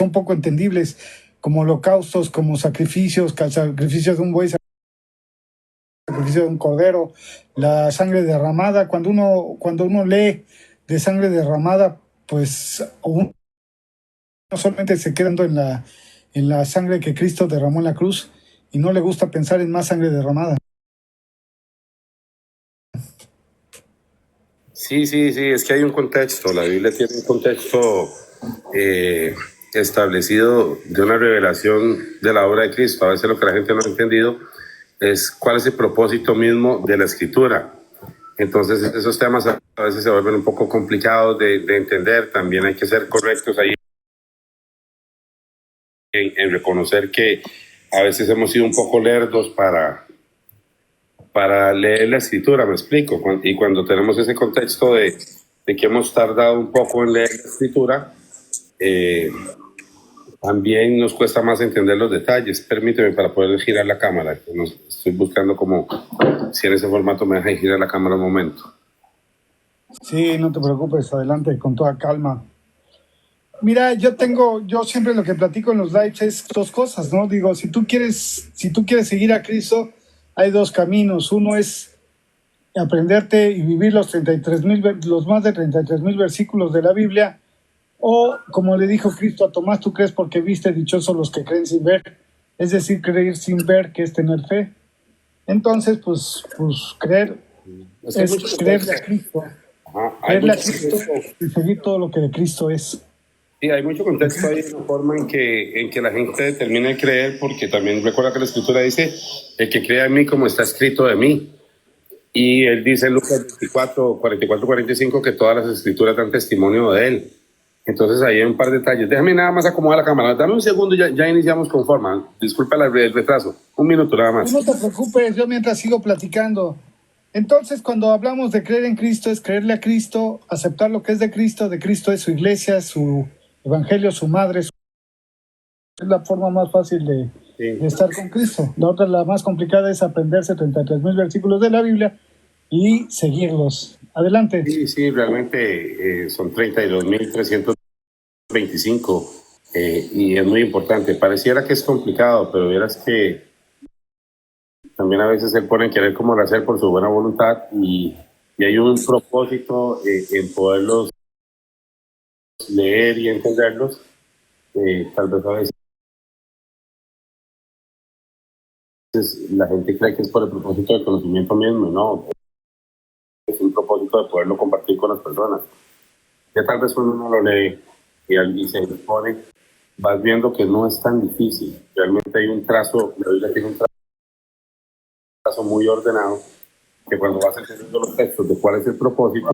son poco entendibles, como holocaustos, como sacrificios, sacrificios de un buey, sacrificio de un cordero, la sangre derramada. Cuando uno lee de sangre derramada, pues uno solamente se quedando en la sangre que Cristo derramó en la cruz y no le gusta pensar en más sangre derramada. Sí, es que hay un contexto, la Biblia tiene un contexto establecido de una revelación de la obra de Cristo. A veces lo que la gente no ha entendido es cuál es el propósito mismo de la Escritura. Entonces esos temas a veces se vuelven un poco complicados de entender. También hay que ser correctos ahí en reconocer que a veces hemos sido un poco lerdos para leer la Escritura, me explico. Y cuando tenemos ese contexto de que hemos tardado un poco en leer la Escritura, también nos cuesta más entender los detalles. Permíteme para poder girar la cámara. Estoy buscando como si en ese formato me deja girar la cámara un momento. Sí, no te preocupes, adelante, con toda calma. Mira, yo siempre lo que platico en los lives es dos cosas, ¿no? Digo, si tú quieres seguir a Cristo, hay dos caminos. Uno es aprenderte y vivir los más de 33,000 versículos de la Biblia, o como le dijo Cristo a Tomás, tú crees porque viste, dichosos los que creen sin ver, es decir, creer sin ver, que es tener fe. Entonces, pues creer es creerle a Cristo, creerle a Cristo y seguir todo lo que de Cristo es. Sí, hay mucho contexto ahí, una forma en que la gente termina de creer, porque también recuerda que la Escritura dice, el que crea en mí como está escrito de mí. Y él dice en Lucas 24, 44, 45 que todas las Escrituras dan testimonio de él. Entonces ahí hay un par de detalles. Déjame nada más acomodar la cámara. Dame un segundo, ya iniciamos con forma. Disculpa el retraso. Un minuto nada más. No te preocupes, yo mientras sigo platicando. Entonces, cuando hablamos de creer en Cristo, es creerle a Cristo, aceptar lo que es de Cristo es su iglesia, su evangelio, su madre. Es la forma más fácil de estar con Cristo. La otra, la más complicada, es aprenderse 33,000 versículos de la Biblia y seguirlos. Adelante. Sí, realmente son 32,325 y es muy importante. Pareciera que es complicado, pero verás que también a veces él pone querer como hacer por su buena voluntad y hay un propósito en poderlos leer y entenderlos. Tal vez a veces la gente cree que es por el propósito del conocimiento mismo, no, es un propósito de poderlo compartir con las personas. Ya tal vez cuando uno lo lee y se expone, vas viendo que no es tan difícil. Realmente hay un trazo, la Biblia tiene un trazo muy ordenado, que cuando vas entendiendo los textos de cuál es el propósito,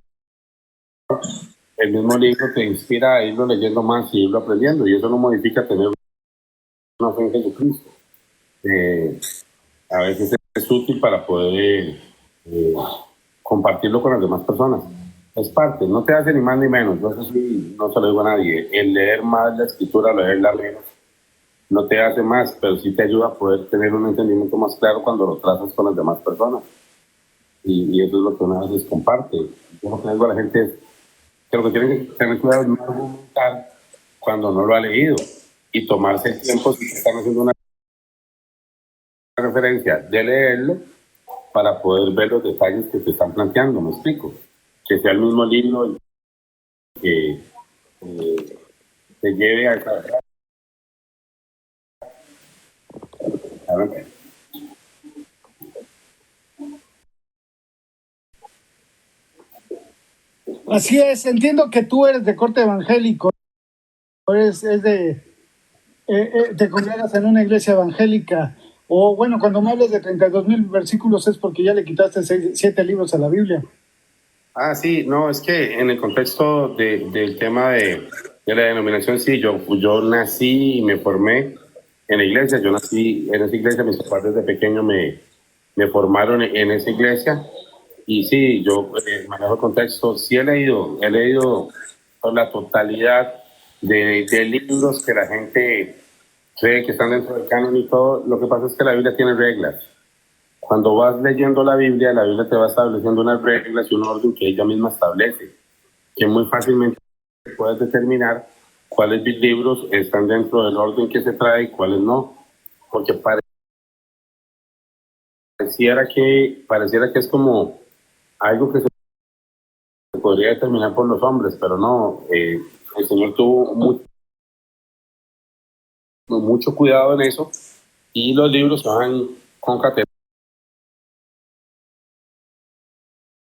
el mismo libro te inspira a irlo leyendo más y irlo aprendiendo, y eso no modifica tener una fe en Jesucristo. A veces es útil para poder compartirlo con las demás personas. Es parte, no te hace ni más ni menos. Yo eso sí, no se lo digo a nadie. El leer más la Escritura, leerla menos, no te hace más, pero sí te ayuda a poder tener un entendimiento más claro cuando lo trazas con las demás personas. Y eso es lo que una vez comparte. Yo lo que digo a la gente es que lo que tienen que tener cuidado es no argumentar cuando no lo ha leído y tomarse el tiempo si están haciendo una referencia de leerlo para poder ver los detalles que te están planteando. Me explico, que sea el mismo libro el que te lleve a esa verdad. Así es, entiendo que tú eres de corte evangélico, te congregas en una iglesia evangélica, o bueno, cuando me hablas de 32,000 versículos es porque ya le quitaste 7 libros a la Biblia. Ah, sí, no, es que en el contexto del tema de la denominación, sí, yo nací y me formé en la iglesia, yo nací en esa iglesia, mis papás desde pequeño me formaron en esa iglesia, y sí, yo manejo el contexto, sí he leído la totalidad de libros que la gente cree que están dentro del canon y todo. Lo que pasa es que la Biblia tiene reglas. Cuando vas leyendo la Biblia te va estableciendo unas reglas y un orden que ella misma establece, que muy fácilmente puedes determinar cuáles libros están dentro del orden que se trae y cuáles no, porque pareciera que es como algo que se podría determinar por los hombres, pero no, el Señor tuvo mucho cuidado en eso y los libros se van concatenando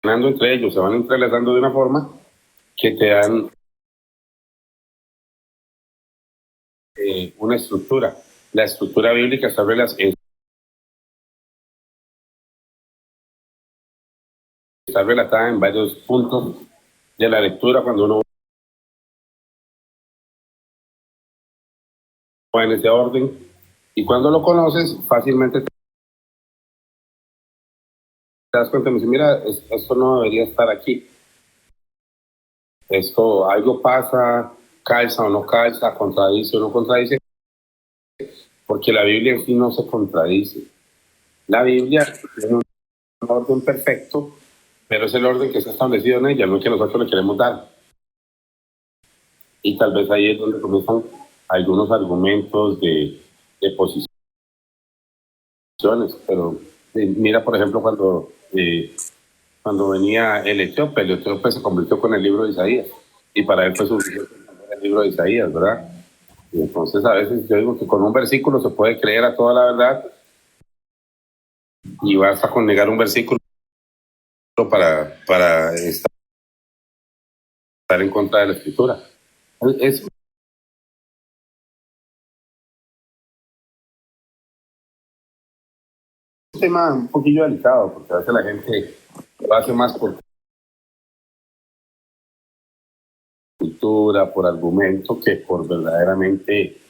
entre ellos, se van entrelazando de una forma que te dan una estructura. La estructura bíblica está relatada en varios puntos de la lectura cuando uno va en ese orden, y cuando lo conoces fácilmente te das cuenta y me dices, mira, esto no debería estar aquí, esto algo pasa, calza o no calza, contradice o no contradice, porque la Biblia en sí no se contradice. La Biblia tiene un orden perfecto, pero es el orden que está establecido en ella, no es que nosotros le queremos dar. Y tal vez ahí es donde comienzan algunos argumentos de posiciones, pero mira, por ejemplo, cuando venía el etíope se convirtió con el libro de Isaías, y para él fue suficiente el libro de Isaías, ¿verdad? Y entonces a veces yo digo que con un versículo se puede creer a toda la verdad, y basta con negar un versículo para estar en contra de la escritura. Es un tema un poquillo delicado, porque a veces la gente lo hace más por cultura, por argumento, que por verdaderamente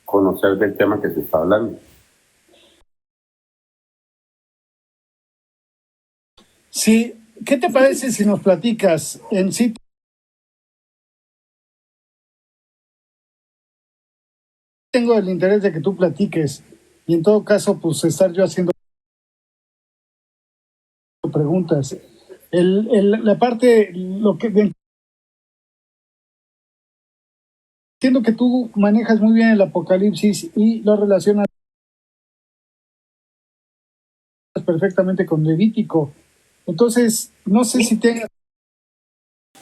conocer del tema que se está hablando. Sí, ¿qué te parece si nos platicas en sí? Tengo el interés de que tú platiques y en todo caso, pues estar yo haciendo preguntas. La parte, lo que entiendo que tú manejas muy bien el Apocalipsis y lo relacionas perfectamente con Levítico. Entonces, no sé si tengas...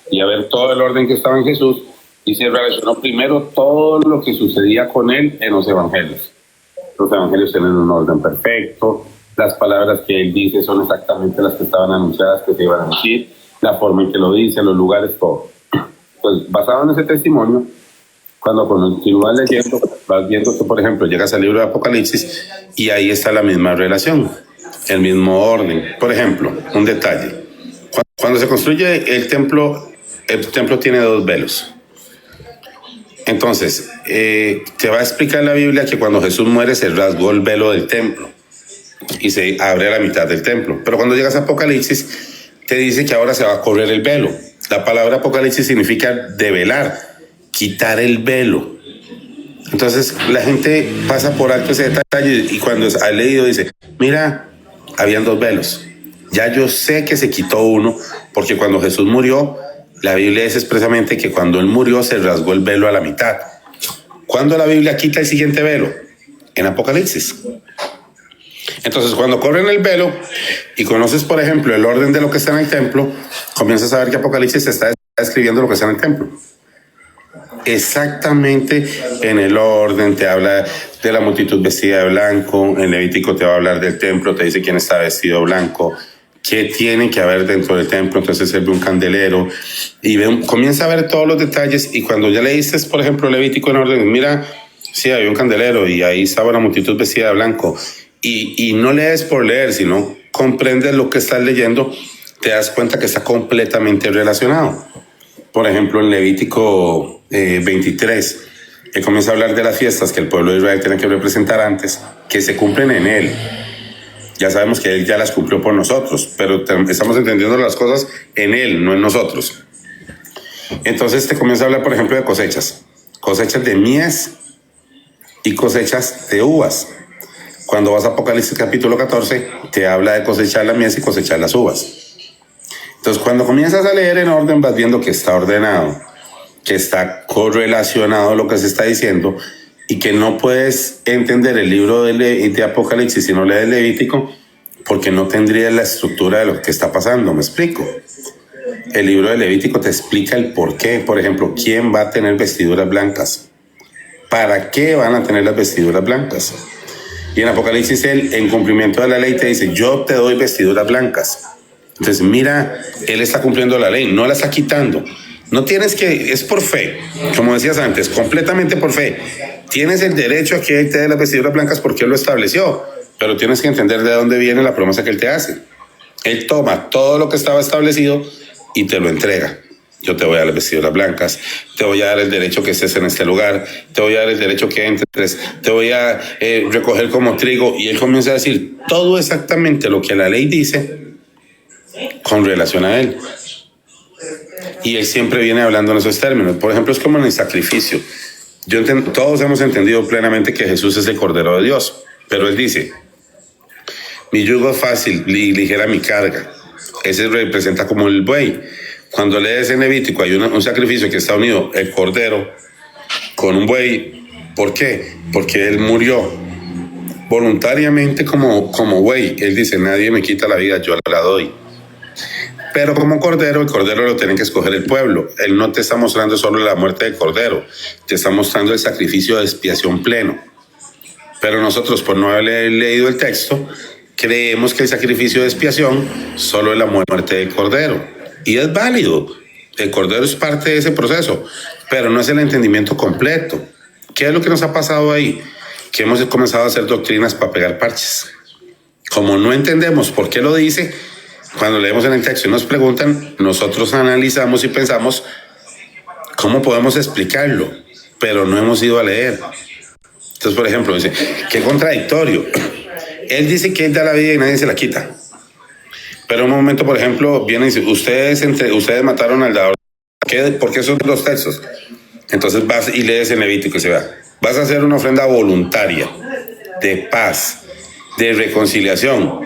Y a ver todo el orden que estaba en Jesús, y se relacionó primero todo lo que sucedía con él en los evangelios. Los evangelios tienen un orden perfecto, las palabras que él dice son exactamente las que estaban anunciadas que se iban a decir, la forma en que lo dice, los lugares, todo. Pues basado en ese testimonio, cuando continúas leyendo, vas viendo que, por ejemplo, llegas al libro de Apocalipsis y ahí está la misma relación, el mismo orden. Por ejemplo, un detalle. Cuando se construye el templo tiene 2 velos. Entonces, te va a explicar la Biblia que cuando Jesús muere se rasgó el velo del templo y se abre a la mitad del templo. Pero cuando llegas a Apocalipsis, te dice que ahora se va a correr el velo. La palabra Apocalipsis significa develar, quitar el velo. Entonces, la gente pasa por alto ese detalle y cuando ha leído dice, mira, habían 2 velos. Ya yo sé que se quitó uno, porque cuando Jesús murió, la Biblia dice expresamente que cuando él murió se rasgó el velo a la mitad. ¿Cuándo la Biblia quita el siguiente velo? En Apocalipsis. Entonces, cuando corren el velo y conoces, por ejemplo, el orden de lo que está en el templo, comienzas a ver que Apocalipsis está escribiendo lo que está en el templo. Exactamente en el orden, te habla de la multitud vestida de blanco, en Levítico te va a hablar del templo, te dice quién está vestido blanco, qué tiene que haber dentro del templo, entonces él ve un candelero y comienza a ver todos los detalles, y cuando ya leíste, por ejemplo, Levítico en orden, mira, sí, había un candelero y ahí estaba una multitud vestida de blanco, y no lees por leer, sino comprendes lo que estás leyendo, te das cuenta que está completamente relacionado. Por ejemplo, en Levítico 23, que comienza a hablar de las fiestas que el pueblo de Israel tiene que representar antes, que se cumplen en él. Ya sabemos que él ya las cumplió por nosotros, pero estamos entendiendo las cosas en él, no en nosotros. Entonces te comienza a hablar, por ejemplo, de cosechas de mies y cosechas de uvas. Cuando vas a Apocalipsis capítulo 14, te habla de cosechar la mies y cosechar las uvas. Entonces, cuando comienzas a leer en orden, vas viendo que está ordenado, que está correlacionado lo que se está diciendo y que no puedes entender el libro de Apocalipsis si no lees Levítico, porque no tendrías la estructura de lo que está pasando. ¿Me explico? El libro de Levítico te explica el por qué. Por ejemplo, ¿quién va a tener vestiduras blancas? ¿Para qué van a tener las vestiduras blancas? Y en Apocalipsis, él, en cumplimiento de la ley, te dice, yo te doy vestiduras blancas. Entonces, mira, él está cumpliendo la ley, no la está quitando. No tienes que, es por fe, como decías antes, completamente por fe. Tienes el derecho a que él te dé las vestiduras blancas porque él lo estableció, pero tienes que entender de dónde viene la promesa que él te hace. Él toma todo lo que estaba establecido y te lo entrega. Yo te voy a dar las vestiduras blancas, te voy a dar el derecho que estés en este lugar, te voy a dar el derecho que entres, te voy a recoger como trigo. Y él comienza a decir todo exactamente lo que la ley dice con relación a él. Y él siempre viene hablando en esos términos. Por ejemplo, es como en el sacrificio. Todos hemos entendido plenamente que Jesús es el Cordero de Dios, pero él dice, mi yugo es fácil y ligera mi carga. Ese representa como el buey. Cuando lees en Levítico hay un sacrificio que está unido el Cordero con un buey. ¿Por qué? Porque él murió voluntariamente como buey. Él dice, nadie me quita la vida, yo la doy. Pero como cordero, el cordero lo tiene que escoger el pueblo. Él no te está mostrando solo la muerte del cordero, te está mostrando el sacrificio de expiación pleno. Pero nosotros, por no haber leído el texto, creemos que el sacrificio de expiación solo es la muerte del cordero. Y es válido. El cordero es parte de ese proceso, pero no es el entendimiento completo. ¿Qué es lo que nos ha pasado ahí? Que hemos comenzado a hacer doctrinas para pegar parches. Como no entendemos por qué lo dice, cuando leemos en el texto y nos preguntan, nosotros analizamos y pensamos cómo podemos explicarlo, pero no hemos ido a leer. Entonces, por ejemplo, dice, qué contradictorio. Él dice que él da la vida y nadie se la quita. Pero en un momento, por ejemplo, viene y dice, ustedes mataron al dador. ¿Por qué son los textos? Entonces vas y lees en Levítico y se va. Vas a hacer una ofrenda voluntaria, de paz, de reconciliación.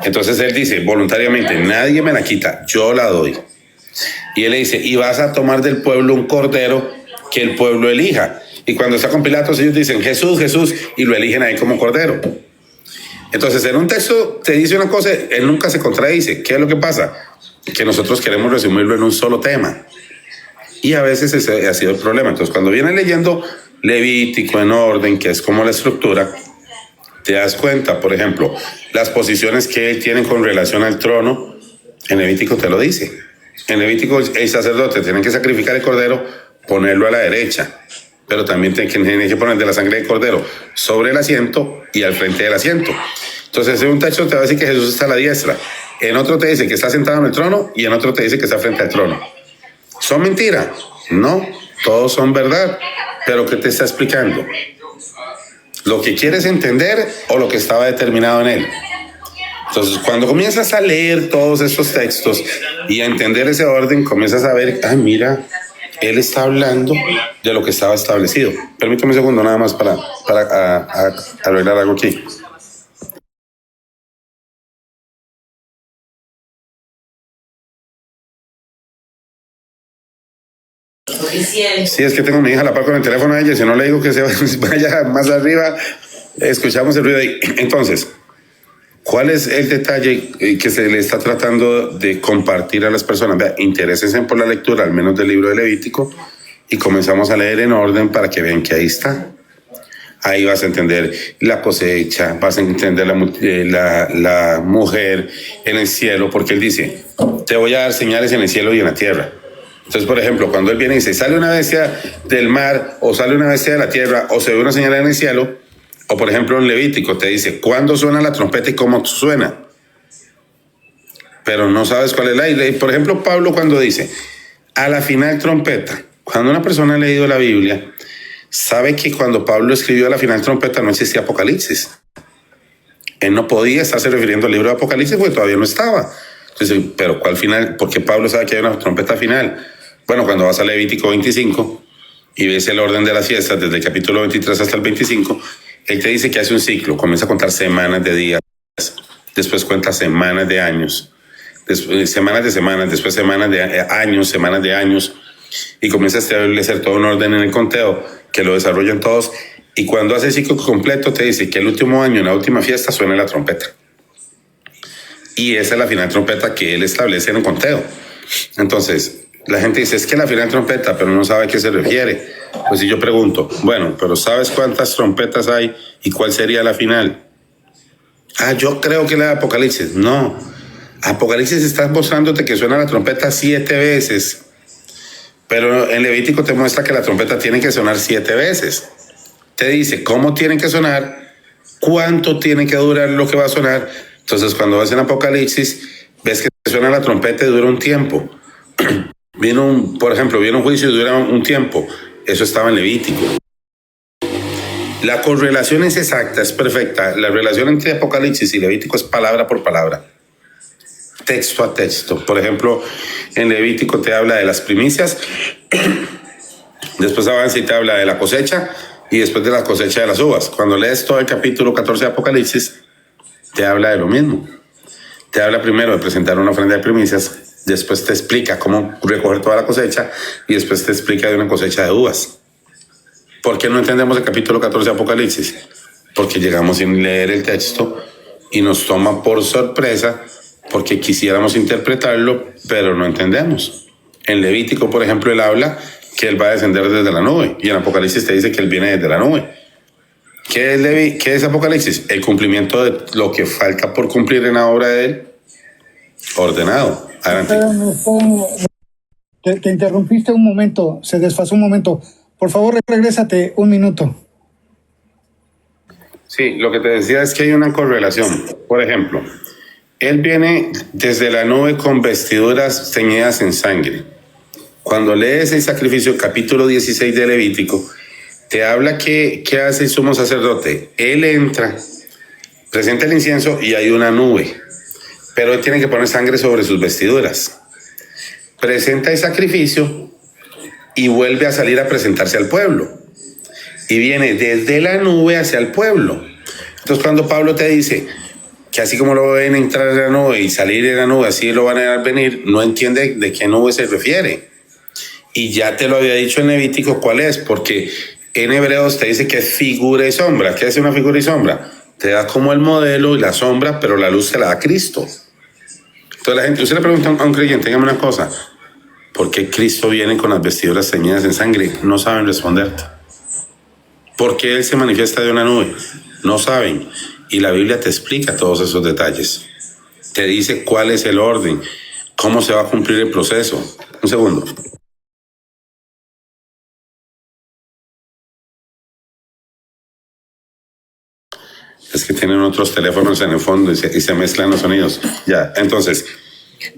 Entonces él dice, voluntariamente, nadie me la quita, yo la doy. Y él le dice, y vas a tomar del pueblo un cordero que el pueblo elija. Y cuando está con Pilatos, ellos dicen, Jesús, Jesús, y lo eligen ahí como cordero. Entonces, en un texto te dice una cosa, él nunca se contradice. ¿Qué es lo que pasa? Que nosotros queremos resumirlo en un solo tema. Y a veces ese ha sido el problema. Entonces, cuando vienes leyendo Levítico en orden, que es como la estructura, te das cuenta, por ejemplo, las posiciones que él tiene con relación al trono, en Levítico te lo dice. En Levítico el sacerdote tiene que sacrificar el cordero, ponerlo a la derecha, pero también tiene que poner de la sangre del cordero sobre el asiento y al frente del asiento. Entonces en un texto te va a decir que Jesús está a la diestra, en otro te dice que está sentado en el trono y en otro te dice que está frente al trono. ¿Son mentiras? No, todos son verdad, pero ¿qué te está explicando? ¿Lo que quieres entender o lo que estaba determinado en él? Entonces, cuando comienzas a leer todos estos textos y a entender ese orden, comienzas a ver, mira, él está hablando de lo que estaba establecido. Permítame un segundo nada más para arreglar algo aquí. Sí, es que tengo a mi hija a la par con el teléfono a ella, si no le digo que se vaya más arriba, escuchamos el ruido ahí. Entonces, ¿cuál es el detalle que se le está tratando de compartir a las personas? Vea, interésense por la lectura, al menos del libro de Levítico, y comenzamos a leer en orden para que vean que ahí está. Ahí vas a entender la cosecha, vas a entender la mujer en el cielo, porque él dice, te voy a dar señales en el cielo y en la tierra. Entonces, por ejemplo, cuando él viene y dice, sale una bestia del mar, o sale una bestia de la tierra, o se ve una señal en el cielo, o por ejemplo en Levítico te dice, ¿cuándo suena la trompeta y cómo suena? Pero no sabes cuál es la ley. Por ejemplo, Pablo cuando dice, a la final trompeta, cuando una persona ha leído la Biblia, sabe que cuando Pablo escribió a la final trompeta no existía Apocalipsis. Él no podía estarse refiriendo al libro de Apocalipsis porque todavía no estaba. Entonces, pero ¿cuál final? Porque Pablo sabe que hay una trompeta final. Bueno, cuando vas a Levítico 25 y ves el orden de las fiestas desde el capítulo 23 hasta el 25, él te dice que hace un ciclo, comienza a contar semanas de días, después cuenta semanas de años, semanas de semanas, después semanas de años, y comienza a establecer todo un orden en el conteo que lo desarrollan todos. Y cuando hace el ciclo completo, te dice que el último año, en la última fiesta, suena la trompeta. Y esa es la final trompeta que él establece en el conteo. Entonces, la gente dice, es que la final trompeta, pero no sabe a qué se refiere. Pues si yo pregunto, bueno, pero ¿sabes cuántas trompetas hay y cuál sería la final? Yo creo que la de Apocalipsis. No, Apocalipsis está mostrándote que suena la trompeta 7 veces. Pero en Levítico te muestra que la trompeta tiene que sonar 7 veces. Te dice cómo tienen que sonar, cuánto tiene que durar lo que va a sonar. Entonces, cuando vas en Apocalipsis, ves que suena la trompeta y dura un tiempo. Por ejemplo, viene un juicio y dura un tiempo. Eso estaba en Levítico. La correlación es exacta, es perfecta. La relación entre Apocalipsis y Levítico es palabra por palabra, texto a texto. Por ejemplo, en Levítico te habla de las primicias, después avanza y te habla de la cosecha, y después de la cosecha de las uvas. Cuando lees todo el capítulo 14 de Apocalipsis, te habla de lo mismo. Te habla primero de presentar una ofrenda de primicias, después te explica cómo recoger toda la cosecha, y después te explica de una cosecha de uvas. ¿Por qué no entendemos el capítulo 14 de Apocalipsis? Porque llegamos sin leer el texto y nos toma por sorpresa porque quisiéramos interpretarlo, pero no entendemos. En Levítico, por ejemplo, él habla que él va a descender desde la nube, y en Apocalipsis te dice que él viene desde la nube. ¿Qué es Apocalipsis? El cumplimiento de lo que falta por cumplir en la obra de él, ordenado. Adelante. Te interrumpiste un momento, se desfasó un momento. Por favor, regrésate un minuto. Sí, lo que te decía es que hay una correlación. Por ejemplo, él viene desde la nube con vestiduras teñidas en sangre. Cuando lees el sacrificio, capítulo 16 de Levítico, te habla ¿qué hace el sumo sacerdote? Él entra, presenta el incienso y hay una nube, pero él tiene que poner sangre sobre sus vestiduras. Presenta el sacrificio y vuelve a salir a presentarse al pueblo. Y viene desde la nube hacia el pueblo. Entonces, cuando Pablo te dice que así como lo ven entrar en la nube y salir de la nube, así lo van a venir, no entiende de qué nube se refiere. Y ya te lo había dicho en Levítico cuál es, porque en Hebreos te dice que es figura y sombra. ¿Qué es una figura y sombra? Te da como el modelo y la sombra, pero la luz se la da Cristo. Entonces la gente, usted le pregunta a un creyente, dígame una cosa, ¿por qué Cristo viene con las vestiduras teñidas en sangre? No saben responderte. ¿Por qué Él se manifiesta de una nube? No saben. Y la Biblia te explica todos esos detalles. Te dice cuál es el orden, cómo se va a cumplir el proceso. Un segundo. Es que tienen otros teléfonos en el fondo y se mezclan los sonidos. Ya, entonces,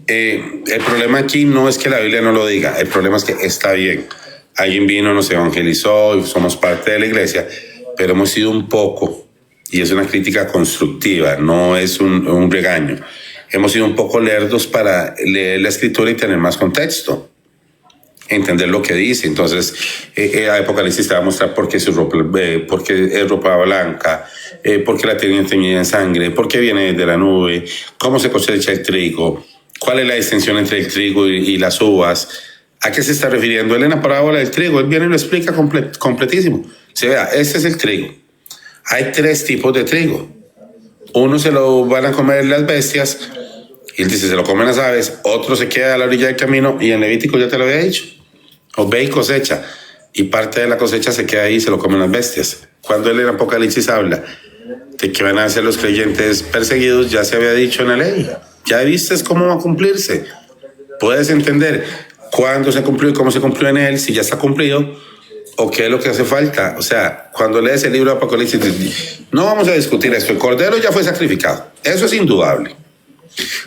el problema aquí no es que la Biblia no lo diga, el problema es que está bien. Alguien vino, nos evangelizó y somos parte de la iglesia, pero hemos sido un poco, y es una crítica constructiva, no es un regaño, hemos sido un poco lerdos para leer la escritura y tener más contexto, entender lo que dice. Entonces, Apocalipsis te va a mostrar por qué es ropa blanca, por qué la tienen teñida en sangre, por qué viene de la nube, cómo se cosecha el trigo, cuál es la distinción entre el trigo y las uvas. ¿A qué se está refiriendo? Él en la parábola del trigo, él viene y lo explica completísimo. Se vea, este es el trigo. Hay 3 tipos de trigo. Uno se lo van a comer las bestias, y él dice, se lo comen las aves. Otro se queda a la orilla del camino, y en Levítico ya te lo había dicho. O ve y cosecha, y parte de la cosecha se queda ahí y se lo comen las bestias. Cuando él en Apocalipsis habla de que van a ser los creyentes perseguidos, ya se había dicho en la ley. Ya viste cómo va a cumplirse. Puedes entender cuándo se cumplió y cómo se cumplió en él, si ya está cumplido, o qué es lo que hace falta. O sea, cuando lees el libro de Apocalipsis, no vamos a discutir esto. El cordero ya fue sacrificado. Eso es indudable.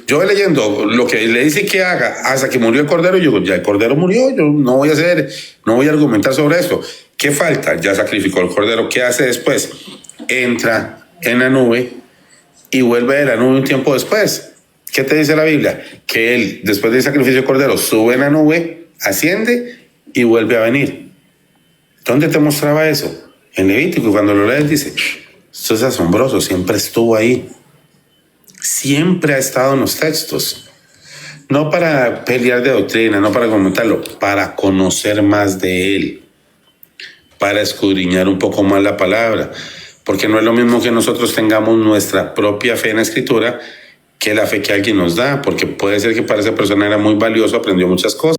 Yo leyendo lo que le dice que haga hasta que murió el cordero, yo digo, ya el cordero murió, yo no voy a argumentar sobre esto. ¿Qué falta? Ya sacrificó el cordero. ¿Qué hace después? Entra en la nube y vuelve de la nube un tiempo después. ¿Qué te dice la Biblia? Que él, después del sacrificio del cordero, sube en la nube, asciende y vuelve a venir. ¿Dónde te mostraba eso? En Levítico. Y cuando lo lees dice, esto es asombroso, siempre estuvo ahí. Siempre ha estado en los textos. No para pelear de doctrina, no para comentarlo, para conocer más de Él, para escudriñar un poco más la palabra. Porque no es lo mismo que nosotros tengamos nuestra propia fe en la Escritura que la fe que alguien nos da, porque puede ser que para esa persona era muy valioso, aprendió muchas cosas,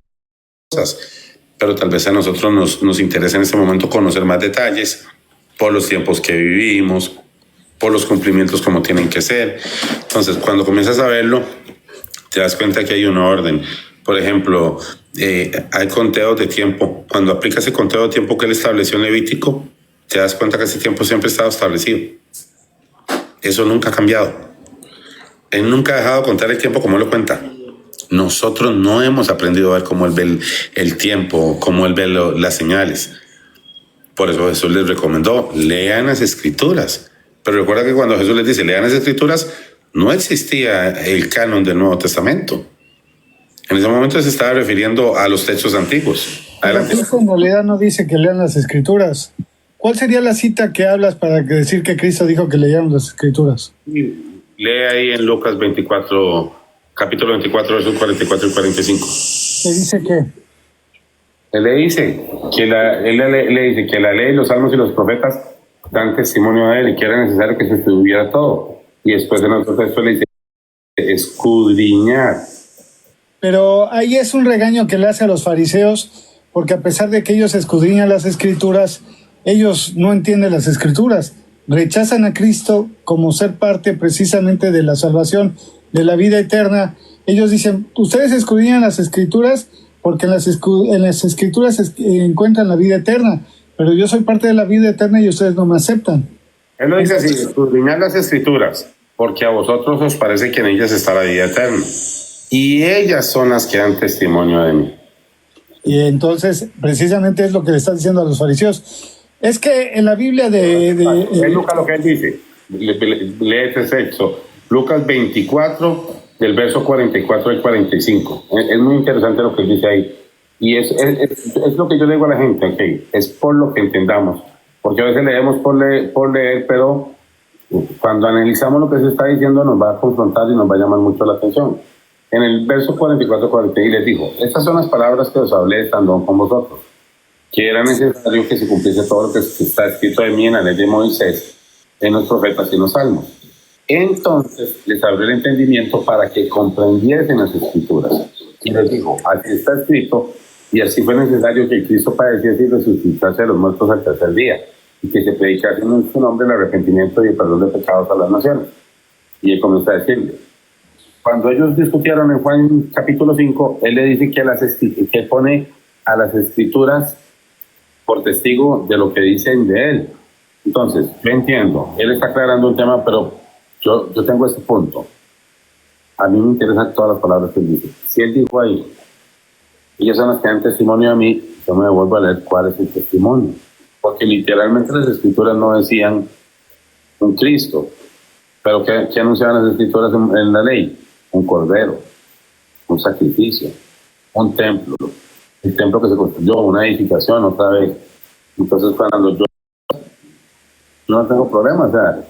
pero tal vez a nosotros nos interesa en este momento conocer más detalles por los tiempos que vivimos, por los cumplimientos como tienen que ser. Entonces, cuando comienzas a verlo, te das cuenta que hay una orden. Por ejemplo, hay conteos de tiempo. Cuando aplicas el conteo de tiempo que él estableció en Levítico, te das cuenta que ese tiempo siempre ha estado establecido. Eso nunca ha cambiado. Él nunca ha dejado de contar el tiempo como él lo cuenta. Nosotros no hemos aprendido a ver cómo él ve el tiempo, cómo él ve las señales. Por eso Jesús les recomendó, lean las Escrituras. Pero recuerda que cuando Jesús les dice, lean las Escrituras, no existía el canon del Nuevo Testamento. En ese momento se estaba refiriendo a los textos antiguos. Pero Cristo en realidad no dice que lean las Escrituras. ¿Cuál sería la cita que hablas para decir que Cristo dijo que leíamos las Escrituras? Lee ahí en Lucas 24, capítulo 24, versos 44 y 45. ¿Qué dice qué? Él le dice que la ley, los salmos y los profetas dan testimonio de él y que era necesario que se estudiara todo. Y después en otro texto le dice escudriñar. Pero ahí es un regaño que le hace a los fariseos, porque a pesar de que ellos escudriñan las Escrituras, ellos no entienden las Escrituras. Rechazan a Cristo como ser parte precisamente de la salvación, de la vida eterna. Ellos dicen, ustedes escudriñan las Escrituras porque en las Escrituras encuentran la vida eterna, pero yo soy parte de la vida eterna y ustedes no me aceptan. Él lo dice así, escudriñad las Escrituras, porque a vosotros os parece que en ellas está la vida eterna, y ellas son las que dan testimonio de mí. Y entonces, precisamente es lo que le está diciendo a los fariseos. Es que en la Biblia es Lucas lo que él dice, lee este texto, Lucas 24, del verso 44 al 45. Es muy interesante lo que él dice ahí. Y es lo que yo le digo a la gente, okay, es por lo que entendamos. Porque a veces leemos por leer, pero cuando analizamos lo que se está diciendo nos va a confrontar y nos va a llamar mucho la atención. En el verso 44-46 les dijo, estas son las palabras que os hablé estando con vosotros, que era necesario que se cumpliese todo lo que está escrito de mí en la ley de Moisés, en los profetas y en los salmos. Entonces les abrió el entendimiento para que comprendiesen las Escrituras. Y les dijo, así está escrito, y así fue necesario que Cristo padeciese y resucitase a los muertos al tercer día, y que se predicase en su nombre el arrepentimiento y el perdón de pecados a las naciones. Y él comenzó a decirle, cuando ellos discutieron en Juan capítulo 5, él le dice que pone a las Escrituras por testigo de lo que dicen de él. Entonces, yo entiendo, él está aclarando un tema, pero yo tengo este punto. A mí me interesan todas las palabras que él dice. Si él dijo ahí, ellas son las que dan testimonio a mí, yo me vuelvo a leer cuál es el testimonio. Porque literalmente las Escrituras no decían un Cristo. Pero ¿qué anunciaban las Escrituras en la ley? Un cordero, un sacrificio, un templo. El templo que se construyó, una edificación otra vez. Entonces cuando yo no tengo problema, o sea,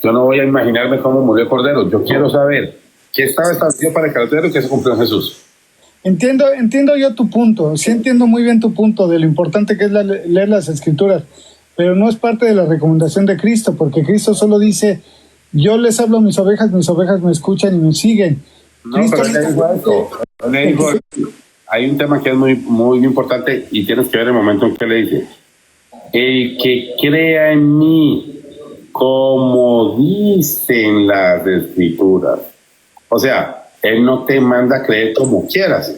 yo no voy a imaginarme cómo murió el cordero. Yo quiero saber qué estaba establecido para el cordero y qué se cumplió en Jesús. Entiendo yo tu punto, sí entiendo muy bien tu punto de lo importante que es leer las Escrituras, pero no es parte de la recomendación de Cristo, porque Cristo solo dice, yo les hablo a mis ovejas me escuchan y me siguen. No, Cristo pero le dijo, hay un tema que es muy, muy importante y tienes que ver el momento en que le dice, el que crea en mí, como dicen las Escrituras. O sea, él no te manda a creer como quieras.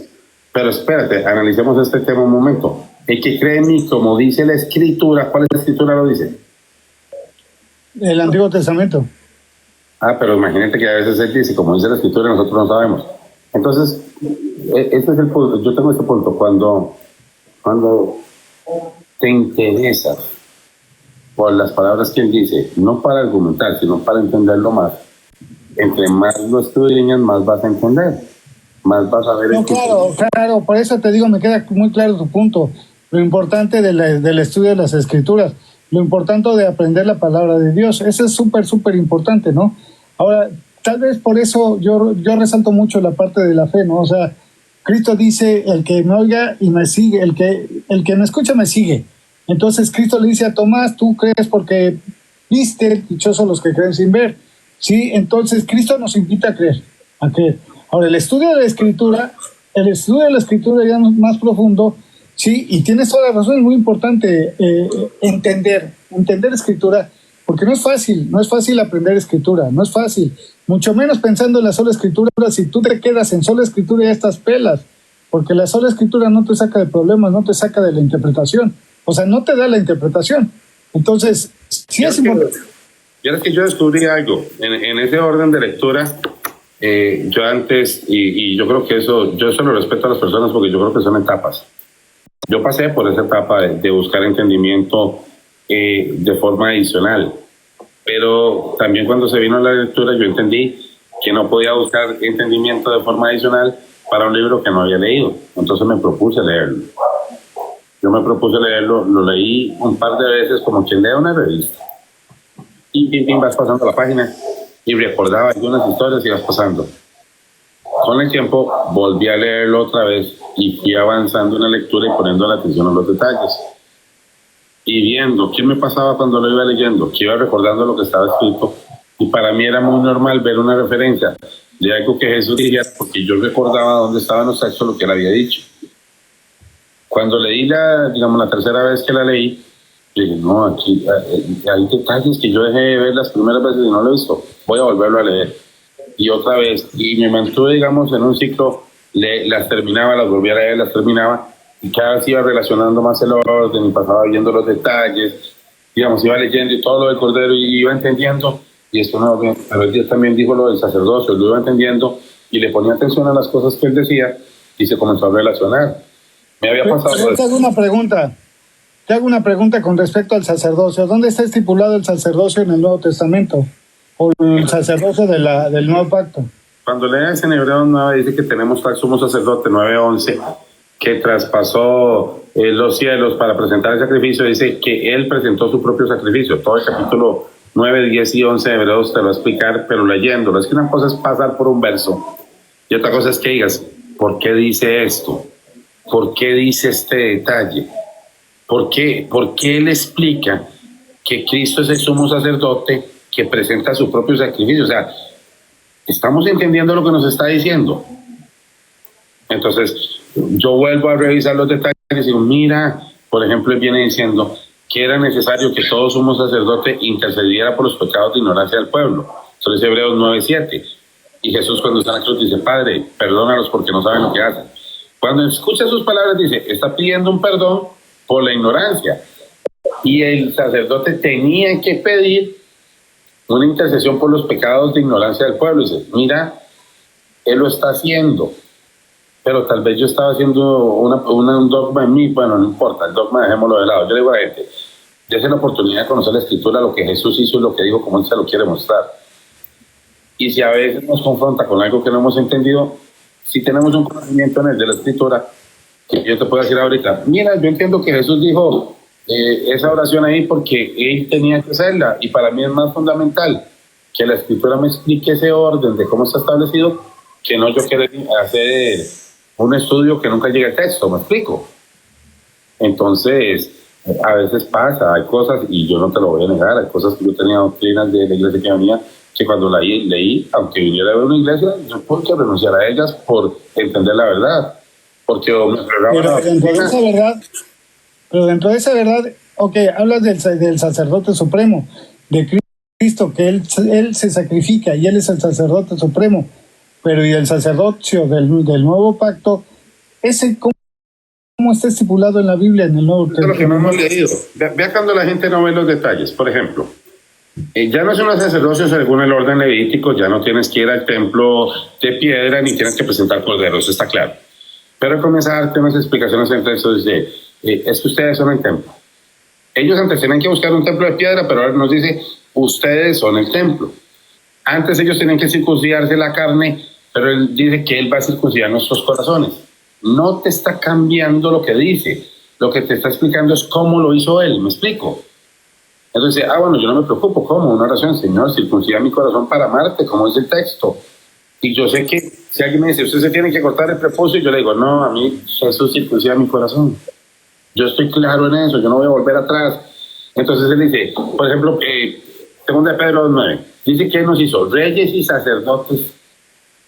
Pero espérate, analicemos este tema un momento. El que cree en mí, como dice la Escritura, ¿cuál Escritura lo dice? El Antiguo Testamento. Pero imagínate que a veces él dice, como dice la Escritura, nosotros no sabemos. Entonces, este es el punto. Yo tengo este punto. Cuando te interesas por las palabras que él dice, no para argumentar, sino para entenderlo más, entre más lo estudias, más vas a entender, más vas a ver. No, claro, por eso te digo, me queda muy claro tu punto. Lo importante del estudio de las Escrituras, lo importante de aprender la palabra de Dios, eso es súper importante, ¿no? Ahora, tal vez por eso yo resalto mucho la parte de la fe, ¿no? O sea, Cristo dice, el que me oiga y me sigue, el que me escucha me sigue. Entonces Cristo le dice a Tomás, tú crees porque viste, dichosos los que creen sin ver. Sí, entonces Cristo nos invita a creer, a creer. Ahora, el estudio de la Escritura ya más profundo, sí, y tienes toda la razón, es muy importante entender Escritura, porque no es fácil aprender Escritura, no es fácil, mucho menos pensando en la sola Escritura. Si tú te quedas en sola Escritura ya estás pelas, porque la sola Escritura no te saca de problemas, no te saca de la interpretación, o sea, no te da la interpretación. Entonces, sí es importante. Y ahora que yo descubrí algo, en ese orden de lectura, yo antes, y yo creo que yo eso lo respeto a las personas porque yo creo que son etapas. Yo pasé por esa etapa de buscar entendimiento de forma adicional, pero también cuando se vino la lectura yo entendí que no podía buscar entendimiento de forma adicional para un libro que no había leído. Entonces me propuse leerlo. Yo me propuse leerlo, lo leí un par de veces como quien lee una revista. Y vas pasando la página y recordaba algunas historias y vas pasando. Con el tiempo volví a leerlo otra vez y fui avanzando en la lectura y poniendo la atención a los detalles. Y viendo qué me pasaba cuando lo iba leyendo, que iba recordando lo que estaba escrito. Y para mí era muy normal ver una referencia de algo que Jesús diría, porque yo recordaba dónde estaban los textos, lo que él había dicho. Cuando leí la tercera vez que la leí, dije, no, aquí hay detalles que yo dejé de ver las primeras veces y no lo he visto. Voy a volverlo a leer. Y otra vez. Y me mantuve, digamos, en un ciclo, las terminaba, las volvía a leer, las terminaba. Y cada vez iba relacionando más el orden y pasaba viendo los detalles. Digamos, iba leyendo y todo lo del Cordero y iba entendiendo. Y esto no, pero Dios también dijo lo del sacerdocio, lo iba entendiendo y le ponía atención a las cosas que él decía y se comenzó a relacionar. Me había pasado... Te hago una pregunta con respecto al sacerdocio. ¿Dónde está estipulado el sacerdocio en el Nuevo Testamento? ¿O el sacerdocio del Nuevo Pacto? Cuando lees en Hebreos 9 dice que tenemos tal sumo sacerdote 9:11 que traspasó los cielos para presentar el sacrificio. Dice que él presentó su propio sacrificio. Todo el capítulo 9, 10 y 11 de Hebreos te lo va a explicar, pero leyéndolo. Es que una cosa es pasar por un verso y otra cosa es que digas, ¿por qué dice esto? ¿Por qué dice este detalle? ¿Por qué él explica que Cristo es el sumo sacerdote que presenta su propio sacrificio? O sea, estamos entendiendo lo que nos está diciendo. Entonces, yo vuelvo a revisar los detalles y digo, mira, por ejemplo, él viene diciendo que era necesario que todo sumo sacerdote intercediera por los pecados de ignorancia del pueblo. Eso es Hebreos 9:7. Y Jesús cuando está en la cruz dice, Padre, perdónalos porque no saben lo que hacen. Cuando escucha sus palabras dice, está pidiendo un perdón por la ignorancia. Y el sacerdote tenía que pedir una intercesión por los pecados de ignorancia del pueblo. Dice, mira, él lo está haciendo, pero tal vez yo estaba haciendo un dogma en mí. Bueno, no importa, el dogma dejémoslo de lado. Yo le digo a la gente, dése la oportunidad de conocer la Escritura, lo que Jesús hizo y lo que dijo, como él se lo quiere mostrar. Y si a veces nos confronta con algo que no hemos entendido, si tenemos un conocimiento en el de la Escritura, que yo te puedo decir ahorita, mira, yo entiendo que Jesús dijo esa oración ahí porque él tenía que hacerla, y para mí es más fundamental que la Escritura me explique ese orden de cómo está establecido, que no yo quiero hacer un estudio que nunca llegue al texto. ¿Me explico? Entonces, a veces pasa, hay cosas, y yo no te lo voy a negar, hay cosas que yo tenía doctrinas de la iglesia que venía, que cuando la leí, aunque viniera a ver una iglesia, yo puedo renunciar a ellas por entender la verdad. Porque pero dentro de esa verdad, ok, hablas del sacerdote supremo, de Cristo, que él se sacrifica y él es el sacerdote supremo, pero y el sacerdocio del nuevo pacto, ese cómo está estipulado en la Biblia, en el Nuevo Testamento. Es lo que no hemos leído. Vea cuando la gente no ve los detalles. Por ejemplo, ya no es un sacerdocio según el orden levítico, ya no tienes que ir al templo de piedra ni tienes que presentar corderos, está claro. Pero comienza a darte unas explicaciones en textos de es que ustedes son el templo. Ellos antes tenían que buscar un templo de piedra, pero ahora nos dice, ustedes son el templo. Antes ellos tenían que circuncidarse la carne, pero él dice que él va a circuncidar nuestros corazones. No te está cambiando lo que dice, lo que te está explicando es cómo lo hizo él, ¿me explico? Entonces, bueno, yo no me preocupo. ¿Cómo? Una oración, Señor, circuncida mi corazón para amarte, como dice el texto. Y yo sé que si alguien me dice, usted se tiene que cortar el prepucio, yo le digo, no, a mí Jesús circuncida mi corazón. Yo estoy claro en eso, yo no voy a volver atrás. Entonces él dice, por ejemplo, segunda de Pedro 2:9, dice que él nos hizo reyes y sacerdotes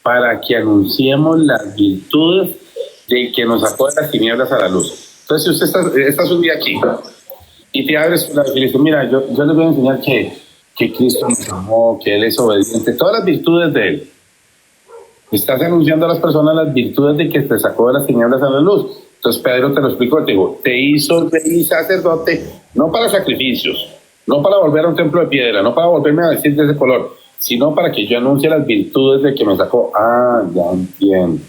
para que anunciemos las virtudes del que nos sacó de las tinieblas a la luz. Entonces, si usted está un día aquí y te abres la Biblia y dice, mira, yo les voy a enseñar que Cristo nos amó, que Él es obediente, todas las virtudes de Él. Estás anunciando a las personas las virtudes de que te sacó de las tinieblas a la luz. Entonces Pedro te lo explicó, te dijo, te hizo rey y sacerdote, no para sacrificios, no para volver a un templo de piedra, no para volverme a vestir de ese color, sino para que yo anuncie las virtudes de que me sacó. Ya entiendo.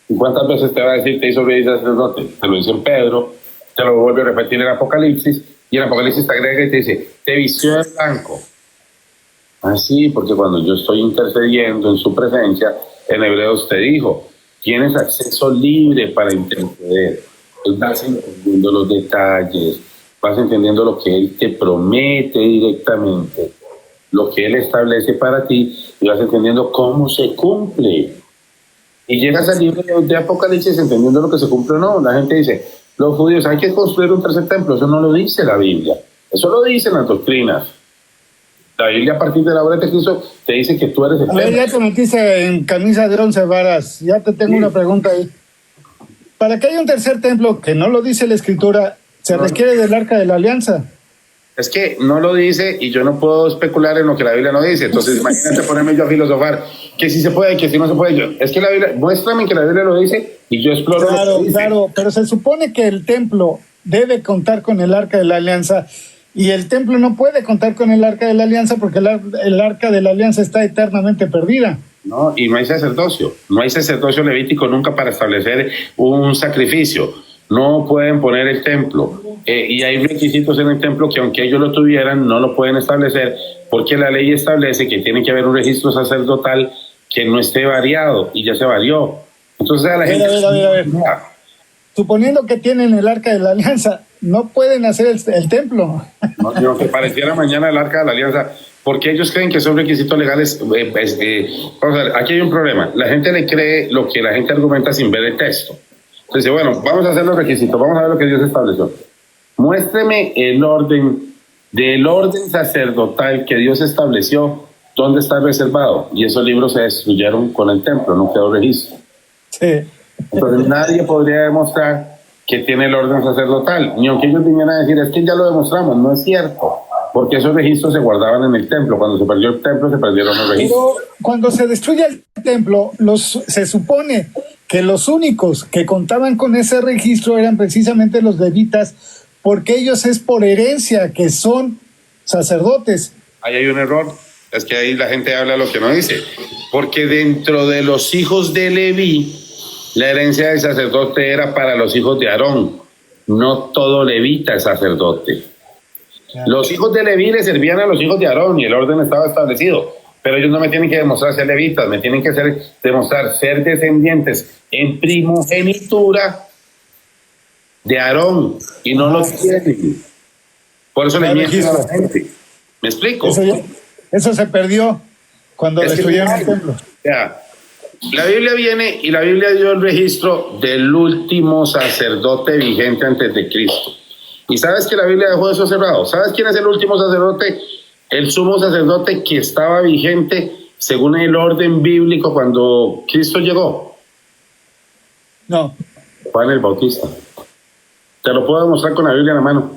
¿Y cuántas veces te va a decir, te hizo rey y sacerdote? Te lo dice en Pedro, te lo vuelve a repetir en Apocalipsis, y en Apocalipsis te agrega y te dice, te vistió de blanco. Así, porque cuando yo estoy intercediendo en su presencia, en Hebreos te dijo, tienes acceso libre para interceder. Vas entendiendo los detalles, vas entendiendo lo que Él te promete directamente, lo que Él establece para ti, y vas entendiendo cómo se cumple. Y llegas al libro de Apocalipsis entendiendo lo que se cumple o no. La gente dice, los judíos, hay que construir un tercer templo. Eso no lo dice la Biblia. Eso lo dicen las doctrinas. La Biblia a partir de la obra de Cristo te dice que tú eres el templo. Ya te metiste en camisa de 11 varas. Ya te tengo una pregunta ahí. Para que haya un tercer templo, que no lo dice la Escritura, se requiere del Arca de la Alianza. Es que no lo dice y yo no puedo especular en lo que la Biblia no dice. Entonces imagínate ponerme yo a filosofar que si se puede, que si no se puede. Es que la Biblia, muéstrame que la Biblia lo dice y yo exploro. Claro, pero se supone que el templo debe contar con el Arca de la Alianza y el templo no puede contar con el Arca de la Alianza porque el Arca de la Alianza está eternamente perdida. No, y no hay sacerdocio levítico nunca para establecer un sacrificio. No pueden poner el templo. Y hay requisitos en el templo que aunque ellos lo tuvieran, no lo pueden establecer porque la ley establece que tiene que haber un registro sacerdotal que no esté variado y ya se varió. Entonces a la gente... A ver. Suponiendo que tienen el Arca de la Alianza, no pueden hacer el templo. No, que pareciera mañana el Arca de la Alianza, porque ellos creen que son requisitos legales. Vamos a ver, aquí hay un problema. La gente le cree lo que la gente argumenta sin ver el texto. Entonces, bueno, vamos a hacer los requisitos, vamos a ver lo que Dios estableció. Muéstreme el orden sacerdotal que Dios estableció, dónde está reservado. Y esos libros se destruyeron con el templo, no quedó registro. Sí. Entonces nadie podría demostrar que tiene el orden sacerdotal, ni aunque ellos vinieran a decir, es que ya lo demostramos, no es cierto, porque esos registros se guardaban en el templo. Cuando se perdió el templo, se perdieron los registros. Pero cuando se destruye el templo, se supone que los únicos que contaban con ese registro eran precisamente los levitas, porque ellos es por herencia que son sacerdotes. Ahí hay un error, es que ahí la gente habla lo que no dice, porque dentro de los hijos de Leví, la herencia del sacerdote era para los hijos de Aarón, no todo levita es sacerdote. Los hijos de Leví le servían a los hijos de Aarón y el orden estaba establecido, pero ellos no me tienen que demostrar ser levitas, me tienen que demostrar ser descendientes en primogenitura de Aarón, y no lo tienen. Por eso le mienten a la gente. ¿Me explico? Eso se perdió cuando destruyeron el templo. Ya. La Biblia viene y la Biblia dio el registro del último sacerdote vigente antes de Cristo. ¿Y sabes que la Biblia dejó eso cerrado? ¿Sabes quién es el último sacerdote? El sumo sacerdote que estaba vigente según el orden bíblico cuando Cristo llegó. No. Juan el Bautista. Te lo puedo demostrar con la Biblia en la mano.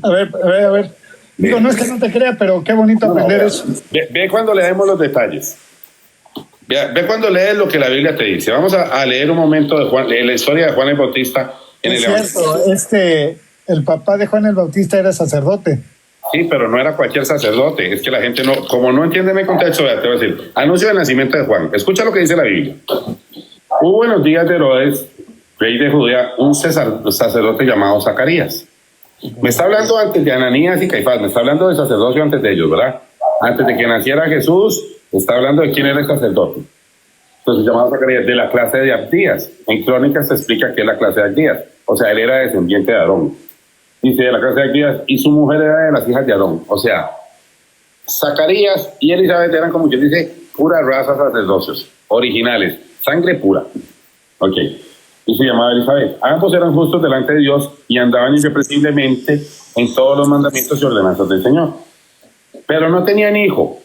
A ver. Digo, no es que no te crea, pero qué bonito aprender eso. Ve cuando leemos los detalles. Ve cuando lees lo que la Biblia te dice. Vamos a leer un momento de la historia de Juan el Bautista en el Evangelio. El papá de Juan el Bautista era sacerdote. Sí, pero no era cualquier sacerdote. Es que la gente no, como no entienden el contexto, te voy a decir, anuncio del nacimiento de Juan. Escucha lo que dice la Biblia. Hubo en los días de Herodes, rey de Judea, un sacerdote llamado Zacarías. Me está hablando antes de Ananías y Caifás, me está hablando de sacerdocio antes de ellos, ¿verdad? Antes de que naciera Jesús, está hablando de quién era el sacerdote. Entonces, llamado Zacarías, de la clase de Abdías. En Crónicas se explica que es la clase de Abdías. O sea, él era descendiente de Aarón. dice de la casa de Abías, y su mujer era de las hijas de Aarón. O sea, Zacarías y Elizabeth eran, como quien dice, pura raza sacerdocios, originales, sangre pura. Ok. Y se llamaba Elizabeth. Ambos eran justos delante de Dios y andaban irreprensiblemente en todos los mandamientos y ordenanzas del Señor. Pero no tenían hijo,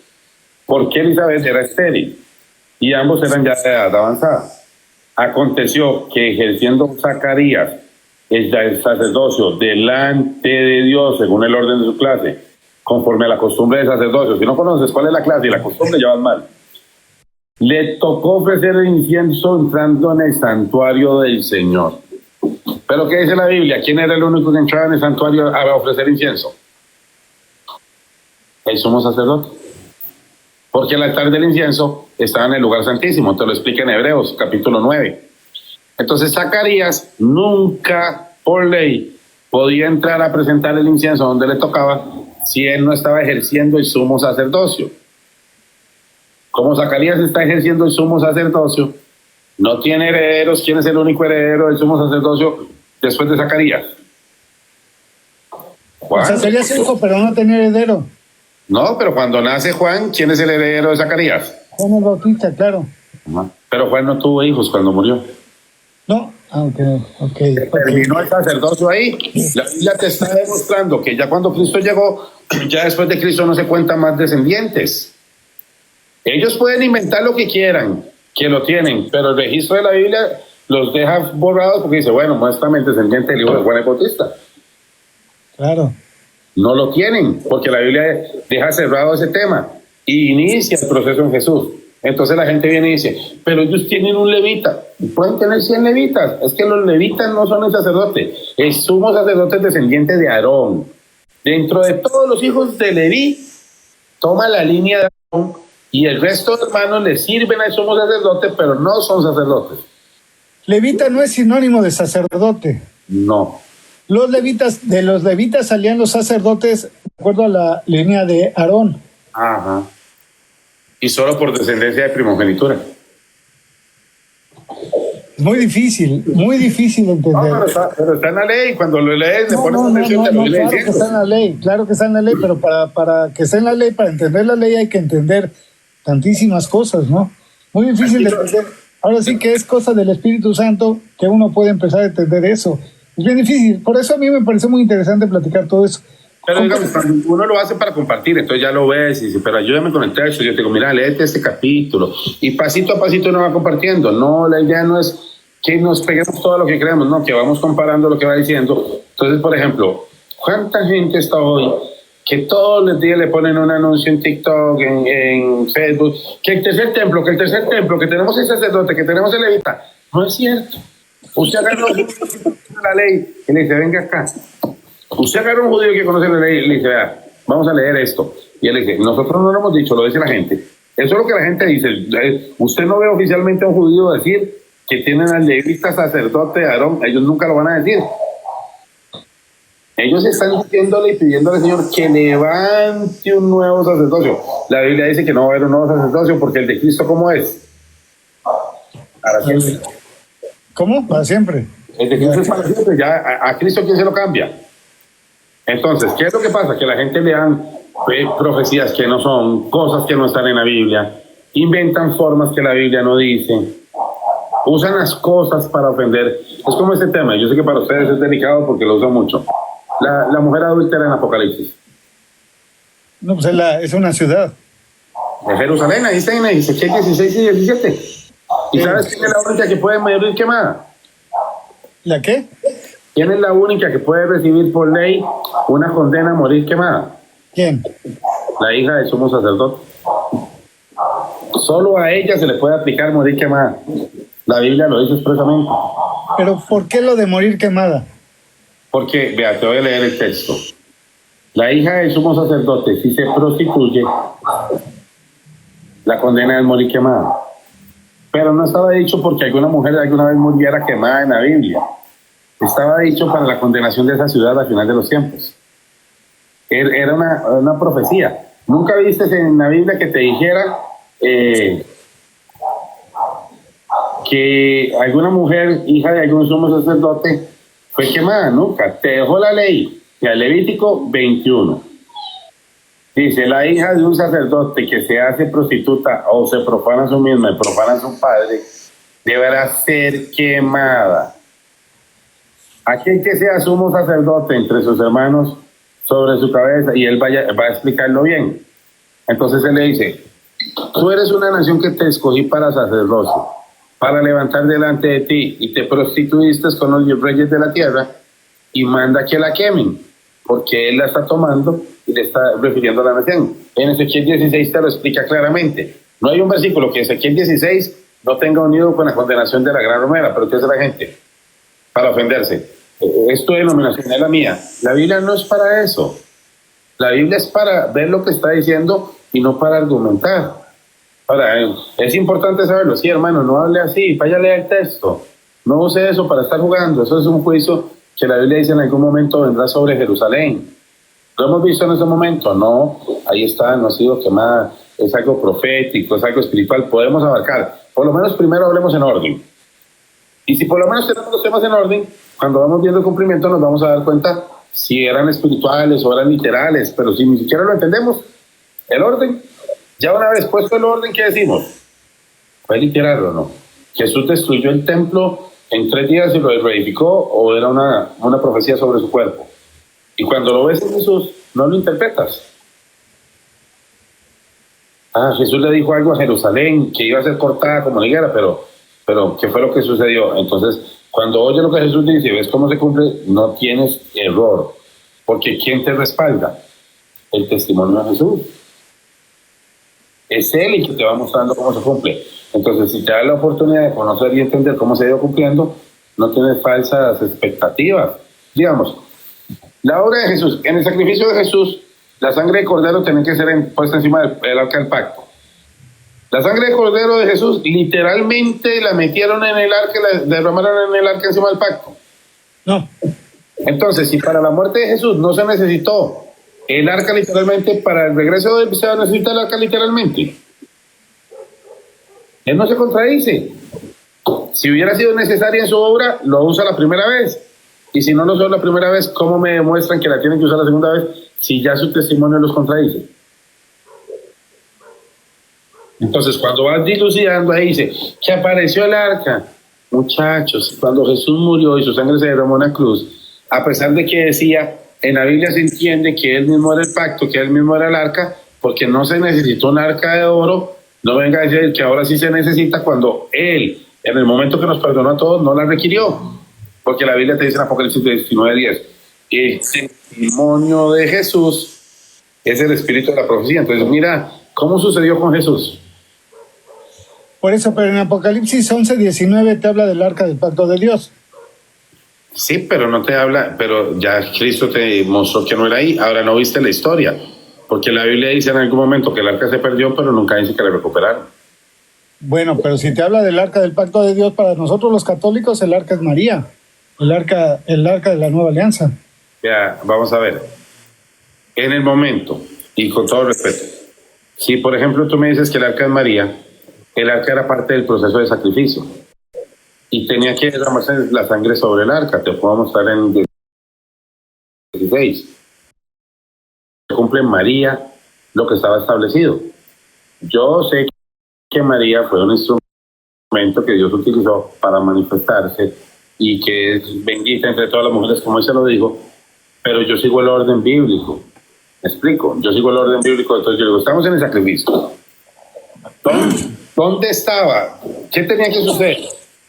porque Elizabeth era estéril y ambos eran ya de edad avanzada. Aconteció que ejerciendo Zacarías el sacerdocio delante de Dios, según el orden de su clase, conforme a la costumbre del sacerdocio, si no conoces cuál es la clase y la costumbre, ya vas mal, le tocó ofrecer el incienso entrando en el santuario del Señor. Pero ¿qué dice la Biblia? ¿Quién era el único que entraba en el santuario a ofrecer incienso? El sumo sacerdote. Porque el altar del incienso estaba en el lugar santísimo, te lo explica en Hebreos, capítulo 9. Entonces Zacarías nunca, por ley, podía entrar a presentar el incienso donde le tocaba si él no estaba ejerciendo el sumo sacerdocio. Como Zacarías está ejerciendo el sumo sacerdocio, no tiene herederos. ¿Quién es el único heredero del sumo sacerdocio después de Zacarías? Juan. O sea, sería hijo, pero no tenía heredero. No, pero cuando nace Juan, ¿quién es el heredero de Zacarías? Juan el Bautista, claro. Pero Juan no tuvo hijos cuando murió. No, okay. Terminó el sacerdocio ahí. La Biblia te está demostrando que ya cuando Cristo llegó, ya después de Cristo no se cuentan más descendientes. Ellos pueden inventar lo que quieran, que lo tienen, pero el registro de la Biblia los deja borrados porque dice, bueno, muéstrame el descendiente del hijo de Juan el Bautista. Claro. No lo tienen, porque la Biblia deja cerrado ese tema y inicia el proceso en Jesús. Entonces la gente viene y dice, pero ellos tienen un levita. Pueden tener 100 levitas. Es que los levitas no son el sacerdote. El sumo sacerdote es descendiente de Aarón. Dentro de todos los hijos de Leví, toma la línea de Aarón y el resto de hermanos le sirven al sumo sacerdote, pero no son sacerdotes. Levita no es sinónimo de sacerdote. No. De los levitas salían los sacerdotes de acuerdo a la línea de Aarón. Ajá. Y solo por descendencia de primogenitura. Muy difícil entender. No, pero está en la ley. Cuando lo lees, le pones atención. Claro que está en la ley, claro que está en la ley, pero para que esté en la ley, para entender la ley hay que entender tantísimas cosas, ¿no? Muy difícil de entender. Ahora sí que es cosa del Espíritu Santo que uno puede empezar a entender eso. Es bien difícil, por eso a mí me pareció muy interesante platicar todo eso. Pero digamos, cuando uno lo hace para compartir, entonces ya lo ves y dice, pero ayúdame con el texto. Yo te digo, mira, léete este capítulo. Y pasito a pasito uno va compartiendo. No, la idea no es que nos peguemos todo lo que creemos, no, que vamos comparando lo que va diciendo. Entonces, por ejemplo, ¿cuánta gente está hoy que todos los días le ponen un anuncio en TikTok, en Facebook, que el tercer templo, que tenemos el sacerdote, que tenemos el levita? No es cierto. Usted agarra la ley y le dice, venga acá. Usted agarra un judío que conoce la ley y le dice, vea, vamos a leer esto. Y él le dice, nosotros no lo hemos dicho, lo dice la gente. Eso es lo que la gente dice. Usted no ve oficialmente a un judío decir que tienen al levita sacerdote de Aarón. Ellos nunca lo van a decir. Ellos están diciéndole y pidiéndole al Señor que levante un nuevo sacerdocio. La Biblia dice que no va a haber un nuevo sacerdocio porque el de Cristo, ¿cómo es? Para siempre. ¿Cómo? Para siempre. El de Cristo es para siempre. Ya a Cristo, ¿quién se lo cambia? Entonces, ¿qué es lo que pasa? Que la gente le dan profecías que no son, cosas que no están en la Biblia, inventan formas que la Biblia no dice, usan las cosas para ofender. Es como este tema, yo sé que para ustedes es delicado porque lo usan mucho. La mujer adúltera en Apocalipsis. No, pues es una ciudad. De Jerusalén, ahí está en Ezequiel 16 y 17. ¿Y sabes quién es la única que puede morir quemada? ¿La qué? ¿Quién es la única que puede recibir por ley una condena a morir quemada? ¿Quién? La hija del sumo sacerdote. Solo a ella se le puede aplicar morir quemada. La Biblia lo dice expresamente. ¿Pero por qué lo de morir quemada? Porque, vea, te voy a leer el texto. La hija del sumo sacerdote, si se prostituye, la condena es morir quemada. Pero no estaba dicho porque alguna mujer alguna vez muriera quemada en la Biblia. Estaba dicho para la condenación de esa ciudad al final de los tiempos. Era una profecía. Nunca viste en la Biblia que te dijera que alguna mujer, hija de algún sumo sacerdote, fue quemada. Nunca. Te dejó la ley Ya, Levítico 21. Dice, la hija de un sacerdote que se hace prostituta o se profana a sí misma y profana a su padre, deberá ser quemada. Aquel que sea sumo sacerdote entre sus hermanos sobre su cabeza, y él va a explicarlo bien. Entonces él le dice, tú eres una nación que te escogí para sacerdocio, para levantar delante de ti, y te prostituiste con los reyes de la tierra, y manda que la quemen, porque él la está tomando y le está refiriendo a la nación. En Ezequiel 16 te lo explica claramente. No hay un versículo que Ezequiel 16 no tenga unido con la condenación de la gran romera, pero ¿qué hace la gente? Para ofenderse. Es tu denominación, es la mía. La Biblia no es para eso. La Biblia es para ver lo que está diciendo y no para argumentar. Ahora, es importante saberlo. Sí, hermano, no hable así, vaya a leer el texto. No use eso para estar jugando. Eso es un juicio que la Biblia dice en algún momento vendrá sobre Jerusalén. ¿Lo hemos visto en ese momento? No, ahí está, no ha sido quemada. Es algo profético, es algo espiritual. Podemos abarcar. Por lo menos primero hablemos en orden. Y si por lo menos tenemos los temas en orden, cuando vamos viendo el cumplimiento nos vamos a dar cuenta si eran espirituales o eran literales, pero si ni siquiera lo entendemos, el orden, ya una vez puesto el orden, ¿qué decimos? ¿Fue literal o no? ¿Jesús destruyó el templo en 3 días y lo reedificó o era una profecía sobre su cuerpo? Y cuando lo ves en Jesús, no lo interpretas. Jesús le dijo algo a Jerusalén, que iba a ser cortada como higuera, pero ¿qué fue lo que sucedió? Entonces, cuando oyes lo que Jesús dice y ves cómo se cumple, no tienes error. Porque ¿quién te respalda? El testimonio de Jesús. Es Él el que te va mostrando cómo se cumple. Entonces, si te da la oportunidad de conocer y entender cómo se ha ido cumpliendo, no tienes falsas expectativas. Digamos, la obra de Jesús, en el sacrificio de Jesús, la sangre de cordero tenía que ser puesta encima del arca del pacto. La sangre de cordero de Jesús literalmente la metieron en el arca, la derramaron en el arca encima del pacto. No. Entonces, si para la muerte de Jesús no se necesitó el arca literalmente, para el regreso de él se necesita el arca literalmente. Él no se contradice. Si hubiera sido necesaria en su obra, lo usa la primera vez. Y si no lo usó la primera vez, ¿cómo me demuestran que la tienen que usar la segunda vez si ya su testimonio los contradice? Entonces, cuando vas dilucidando, ahí dice que apareció el arca. Muchachos, cuando Jesús murió y su sangre se derramó en la cruz, a pesar de que decía, en la Biblia se entiende que él mismo era el pacto, que él mismo era el arca, porque no se necesitó un arca de oro. No venga a decir que ahora sí se necesita cuando él, en el momento que nos perdonó a todos, no la requirió. Porque la Biblia te dice en Apocalipsis 19:10, el testimonio de Jesús es el espíritu de la profecía. Entonces, mira, ¿cómo sucedió con Jesús? Por eso, pero en Apocalipsis 11:19 te habla del arca del pacto de Dios. Sí, pero no te habla, pero ya Cristo te mostró que no era ahí. Ahora no viste la historia, porque la Biblia dice en algún momento que el arca se perdió, pero nunca dice que la recuperaron. Bueno, pero si te habla del arca del pacto de Dios, para nosotros los católicos el arca es María, el arca de la nueva alianza. Ya, vamos a ver. En el momento, y con todo respeto, si por ejemplo tú me dices que el arca es María, el arca era parte del proceso de sacrificio y tenía que derramarse la sangre sobre el arca. Te puedo mostrar en 16. Se cumple en María lo que estaba establecido. Yo sé que María fue un instrumento que Dios utilizó para manifestarse y que es bendita entre todas las mujeres, como él se lo dijo, pero yo sigo el orden bíblico. ¿Me explico? Yo sigo el orden bíblico, entonces yo digo, estamos en el sacrificio. ¿Dónde estaba? ¿Qué tenía que suceder?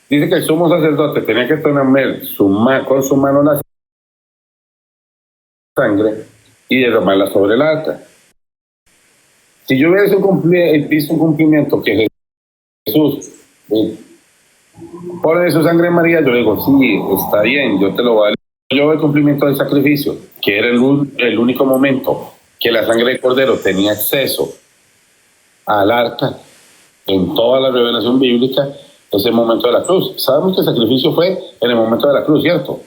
Dice que el sumo sacerdote tenía que tomar con su mano la sangre y derramarla sobre el arca. Si yo hubiese visto un cumplimiento que Jesús pone su sangre en María, yo digo, sí, está bien, yo te lo voy a dar. Yo veo el cumplimiento del sacrificio, que era el único momento que la sangre de cordero tenía acceso al arca en toda la revelación bíblica, es el momento de la cruz. Sabemos que el sacrificio fue en el momento de la cruz, ¿cierto?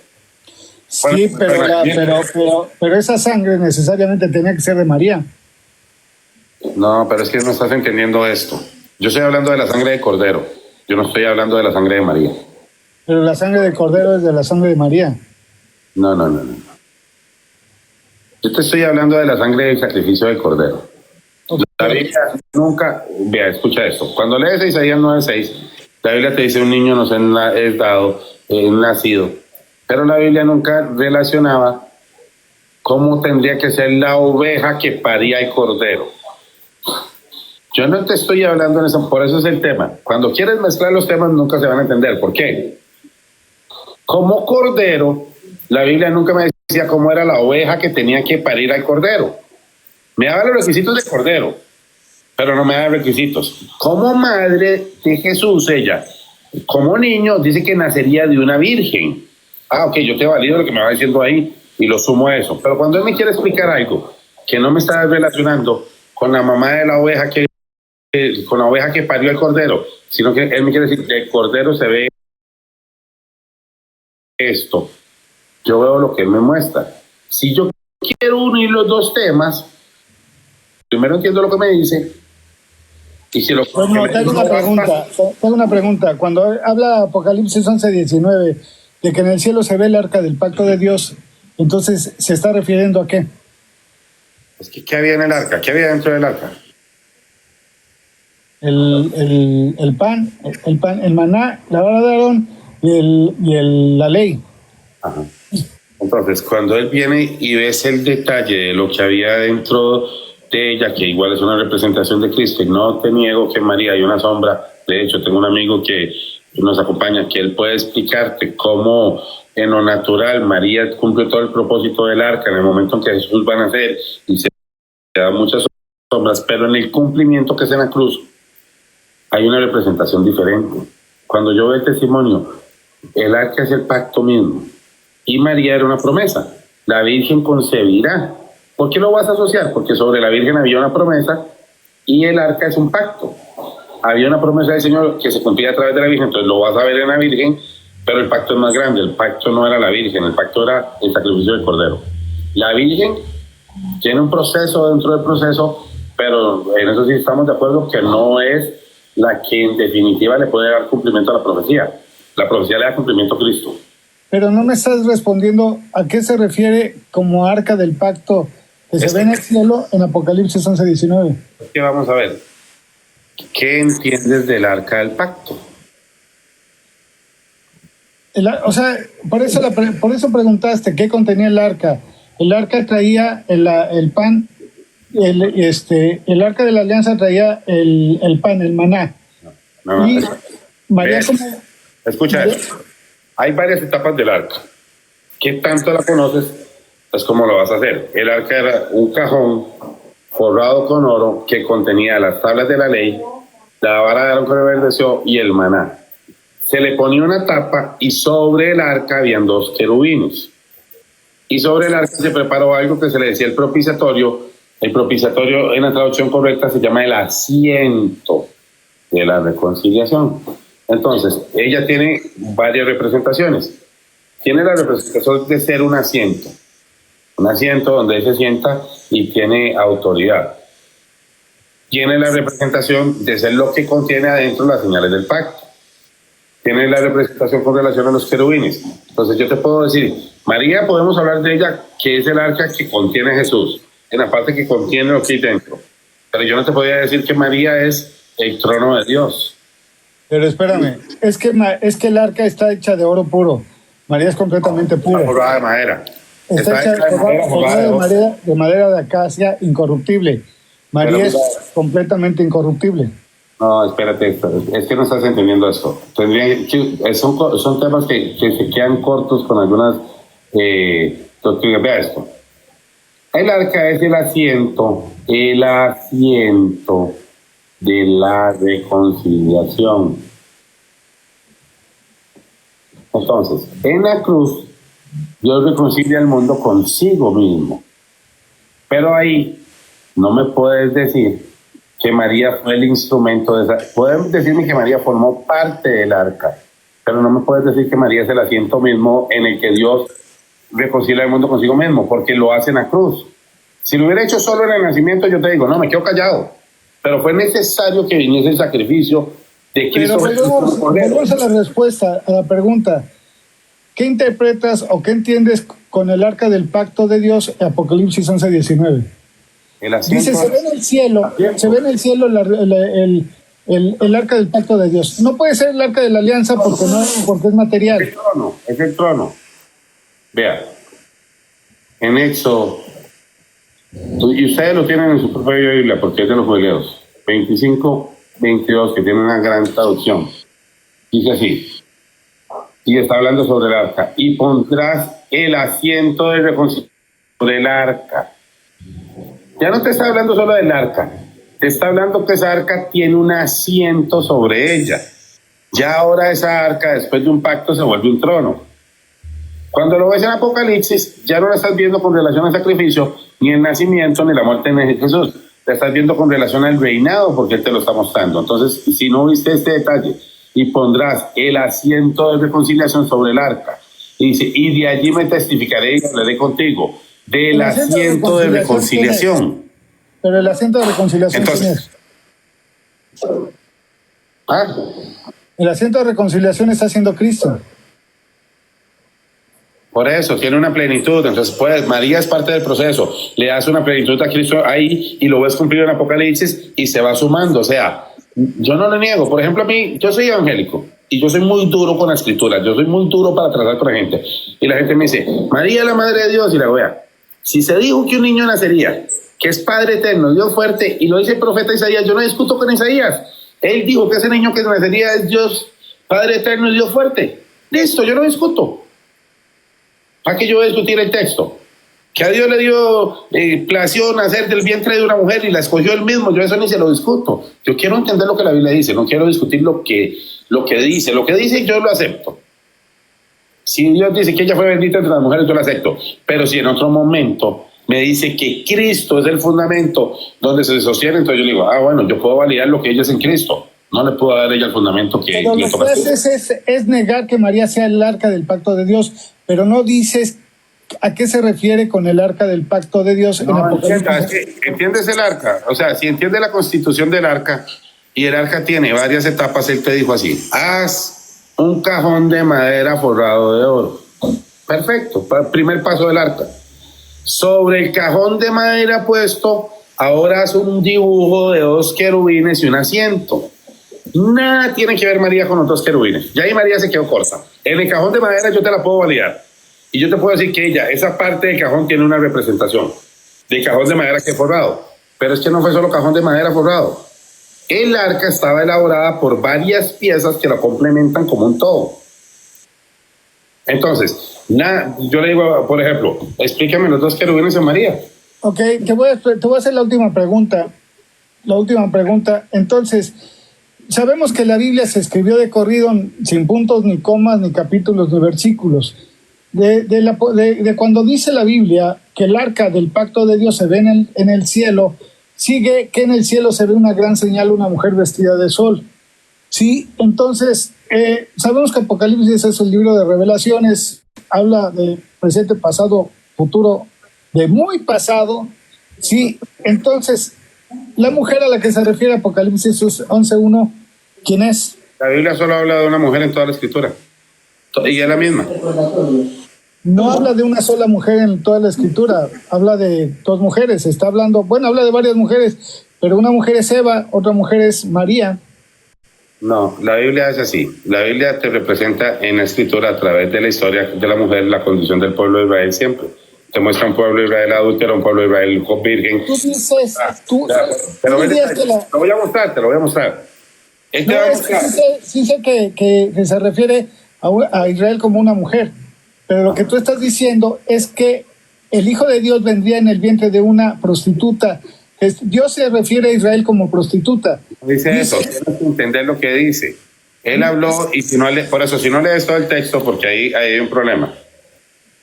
Sí, bueno, pero esa sangre necesariamente tenía que ser de María. No, pero es que no estás entendiendo esto. Yo estoy hablando de la sangre de cordero, yo no estoy hablando de la sangre de María. Pero la sangre de cordero es de la sangre de María. No. Yo te estoy hablando de la sangre del sacrificio del cordero. La Biblia nunca, vea, escucha esto. Cuando lees Isaías 9:6, la Biblia te dice un niño nos es dado, nacido. Pero la Biblia nunca relacionaba cómo tendría que ser la oveja que paría el cordero. Yo no te estoy hablando en eso, por eso es el tema. Cuando quieres mezclar los temas nunca se van a entender. ¿Por qué? Como cordero, la Biblia nunca me decía cómo era la oveja que tenía que parir al cordero. Me daba los requisitos de cordero, pero no me daba requisitos. Como madre de Jesús, ella, como niño, dice que nacería de una virgen. Ah, ok, yo te valido lo que me va diciendo ahí y lo sumo a eso. Pero cuando él me quiere explicar algo que no me está relacionando con la mamá de la oveja con la oveja que parió el cordero, sino que él me quiere decir que el cordero se ve esto. Yo veo lo que él me muestra. Si yo quiero unir los dos temas, primero entiendo lo que me dice y si lo... Bueno, tengo una pregunta. Cuando habla Apocalipsis 11:19 de que en el cielo se ve el arca del pacto de Dios, entonces ¿se está refiriendo a qué? Es que ¿qué había en el arca? ¿Qué había dentro del arca? El pan, el maná, la vara de Aarón y la ley. Ajá. Entonces, cuando él viene y ves el detalle de lo que había dentro de ella, que igual es una representación de Cristo, y no te niego que María hay una sombra. De hecho, tengo un amigo que nos acompaña, que él puede explicarte cómo en lo natural María cumple todo el propósito del arca en el momento en que Jesús va a nacer y se da muchas sombras, pero en el cumplimiento que es en la cruz hay una representación diferente. Cuando yo veo el testimonio, el arca es el pacto mismo y María era una promesa. La Virgen concebirá. ¿Por qué lo vas a asociar? Porque sobre la Virgen había una promesa y el arca es un pacto. Había una promesa del Señor que se cumplía a través de la Virgen, entonces lo vas a ver en la Virgen, pero el pacto es más grande. El pacto no era la Virgen, el pacto era el sacrificio del Cordero. La Virgen tiene un proceso dentro del proceso, pero en eso sí estamos de acuerdo que no es la que en definitiva le puede dar cumplimiento a la profecía. La profecía le da cumplimiento a Cristo. Pero no me estás respondiendo a qué se refiere como arca del pacto que se ve en el cielo en Apocalipsis 11:19. ¿Qué vamos a ver? ¿Qué entiendes del arca del pacto? O sea, por eso preguntaste qué contenía el arca. El arca traía el pan, el arca de la alianza traía el pan, el maná. No, y María como... Escucha esto. Hay varias etapas del arca. ¿Qué tanto la conoces? Pues cómo lo vas a hacer. El arca era un cajón forrado con oro que contenía las tablas de la ley, la vara de Aarón que reverdeció y el maná. Se le ponía una tapa y sobre el arca habían 2 querubines. Y sobre el arca se preparó algo que se le decía el propiciatorio. El propiciatorio en la traducción correcta se llama el asiento de la reconciliación. Entonces, ella tiene varias representaciones. Tiene la representación de ser un asiento donde él se sienta y tiene autoridad. Tiene la representación de ser lo que contiene adentro las señales del pacto. Tiene la representación con relación a los querubines. Entonces yo te puedo decir, María, podemos hablar de ella, que es el arca que contiene a Jesús, en la parte que contiene lo que hay dentro. Pero yo no te podría decir que María es el trono de Dios. Pero espérame, es que el arca está hecha de oro puro. María es completamente pura. Está forrada de madera. Está hecha de madera de acacia incorruptible. María es completamente incorruptible. No, espérate, es que no estás entendiendo esto. Son temas que se quedan cortos con algunas doctrinas. Vea esto. El arca es el asiento de la reconciliación. Entonces, en la cruz, Dios reconcilia al mundo consigo mismo. Pero ahí no me puedes decir que María fue el instrumento de esa. Pueden decirme que María formó parte del arca, pero no me puedes decir que María es el asiento mismo en el que Dios reconcilia al mundo consigo mismo, porque lo hace en la cruz. Si lo hubiera hecho solo en el nacimiento, yo te digo, no, me quedo callado. Pero fue necesario que viniese el sacrificio de Cristo. Pero volvemos a la respuesta, a la pregunta. ¿qué interpretas o qué entiendes con el arca del pacto de Dios, Apocalipsis 11:19? Dice, se ve en el cielo el arca del pacto de Dios. No puede ser el arca de la alianza porque es material. Es el trono. Vea, en Éxodo, y ustedes lo tienen en su propia Biblia porque es de los jubileos, 25-22, que tiene una gran traducción. Dice así, y está hablando sobre el arca, y pondrás el asiento de reconciliación sobre el arca. Ya no te está hablando solo del arca, te está hablando que esa arca tiene un asiento sobre ella. Ya ahora esa arca, después de un pacto, se vuelve un trono. Cuando lo ves en Apocalipsis, ya no la estás viendo con relación al sacrificio, ni el nacimiento, ni la muerte de Jesús. La estás viendo con relación al reinado, porque Él te lo está mostrando. Entonces, si no viste este detalle, y pondrás el asiento de reconciliación sobre el arca, y dice, y de allí me testificaré y hablaré contigo, del asiento de reconciliación. Pero el asiento de reconciliación, entonces, el asiento de reconciliación está haciendo Cristo. Por eso, tiene una plenitud. Entonces, pues, María es parte del proceso. Le das una plenitud a Cristo ahí y lo ves cumplido en Apocalipsis y se va sumando. O sea, yo no lo niego. Por ejemplo, a mí, yo soy evangélico y yo soy muy duro con la escritura. Yo soy muy duro para tratar con la gente. Y la gente me dice, María es la madre de Dios. Y la vea, si se dijo que un niño nacería, que es Padre eterno, Dios fuerte, y lo dice el profeta Isaías, yo no discuto con Isaías. Él dijo que ese niño que nacería es Dios, Padre eterno y Dios fuerte. Listo, yo no discuto. ¿Para qué yo voy a discutir el texto? Que a Dios le dio plació nacer del vientre de una mujer y la escogió él mismo. Yo eso ni se lo discuto. Yo quiero entender lo que la Biblia dice, no quiero discutir lo que dice. Lo que dice yo lo acepto. Si Dios dice que ella fue bendita entre las mujeres, yo lo acepto. Pero si en otro momento me dice que Cristo es el fundamento donde se sostiene, entonces yo digo, bueno, yo puedo validar lo que ella es en Cristo. No le puedo dar a ella el fundamento que pero le toca. Es negar que María sea el arca del pacto de Dios, pero no dices a qué se refiere con el arca del pacto de Dios en Apocalipsis. Es que entiendes el arca, o sea, si entiendes la constitución del arca, y el arca tiene varias etapas, él te dijo así, haz un cajón de madera forrado de oro. Perfecto, primer paso del arca. Sobre el cajón de madera puesto, ahora haz un dibujo de 2 querubines y un asiento. Nada tiene que ver María con los 2 querubines. Ya ahí María se quedó corta. En el cajón de madera yo te la puedo validar. Y yo te puedo decir que esa parte del cajón tiene una representación del cajón de madera que es forrado. Pero es que no fue solo cajón de madera forrado. El arca estaba elaborada por varias piezas que la complementan como un todo. Entonces, yo le digo, por ejemplo, explícame los 2 querubines de María. Ok, te voy a hacer la última pregunta. Entonces, sabemos que la Biblia se escribió de corrido, sin puntos, ni comas, ni capítulos, ni versículos. De cuando dice la Biblia que el arca del pacto de Dios se ve en el cielo, sigue que en el cielo se ve una gran señal, una mujer vestida de sol. Sí, entonces, sabemos que Apocalipsis es el libro de revelaciones, habla de presente, pasado, futuro, de muy pasado. Sí, entonces, la mujer a la que se refiere Apocalipsis 11:1, ¿quién es? La Biblia solo habla de una mujer en toda la escritura. Y es la misma. No habla de una sola mujer en toda la escritura, habla de 2 mujeres. Habla de varias mujeres, pero una mujer es Eva, otra mujer es María. No, la Biblia es así. La Biblia te representa en la escritura a través de la historia de la mujer, la condición del pueblo de Israel siempre. Te muestra un pueblo de Israel adúltero, un pueblo de Israel virgen. Tú dices, te lo voy a mostrar. Sí sé que se refiere a Israel como una mujer, pero lo que tú estás diciendo es que el Hijo de Dios vendría en el vientre de una prostituta. Dios se refiere a Israel como prostituta. Dice eso, tienes que entender lo que dice. Él habló, y si no lees todo el texto, porque ahí hay un problema.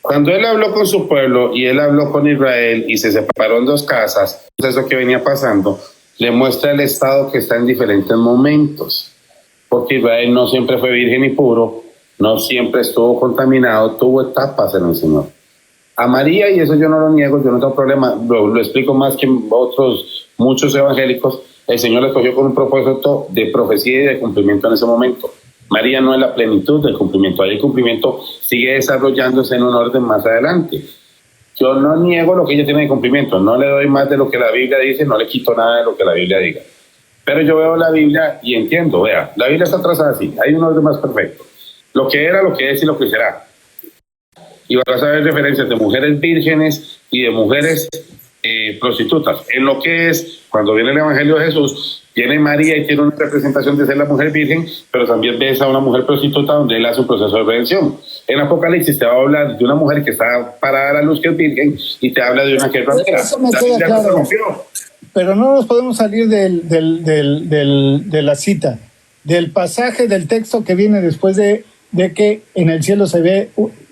Cuando él habló con su pueblo y él habló con Israel y se separó en 2 casas, eso que venía pasando, le muestra el estado que está en diferentes momentos. Porque Israel no siempre fue virgen y puro, no siempre estuvo contaminado, tuvo etapas en el Señor. A María, y eso yo no lo niego, yo no tengo problema, lo explico más que muchos evangélicos, el Señor le escogió con un propósito de profecía y de cumplimiento en ese momento. María no es la plenitud del cumplimiento. Ahí el cumplimiento sigue desarrollándose en un orden más adelante. Yo no niego lo que ella tiene de cumplimiento, no le doy más de lo que la Biblia dice, no le quito nada de lo que la Biblia diga. Pero yo veo la Biblia y entiendo, vea, la Biblia está trazada así, hay un orden más perfecto. Lo que era, lo que es y lo que será. Y vas a ver referencias de mujeres vírgenes y de mujeres prostitutas. En lo que es, cuando viene el Evangelio de Jesús, viene María y tiene una representación de ser la mujer virgen, pero también ves a una mujer prostituta donde él hace un proceso de redención. En Apocalipsis te va a hablar de una mujer que está para dar a luz que es virgen y te habla de una que es ramera. Eso me queda claro. Pero no nos podemos salir de la cita, del pasaje del texto que viene después de que en el cielo se ve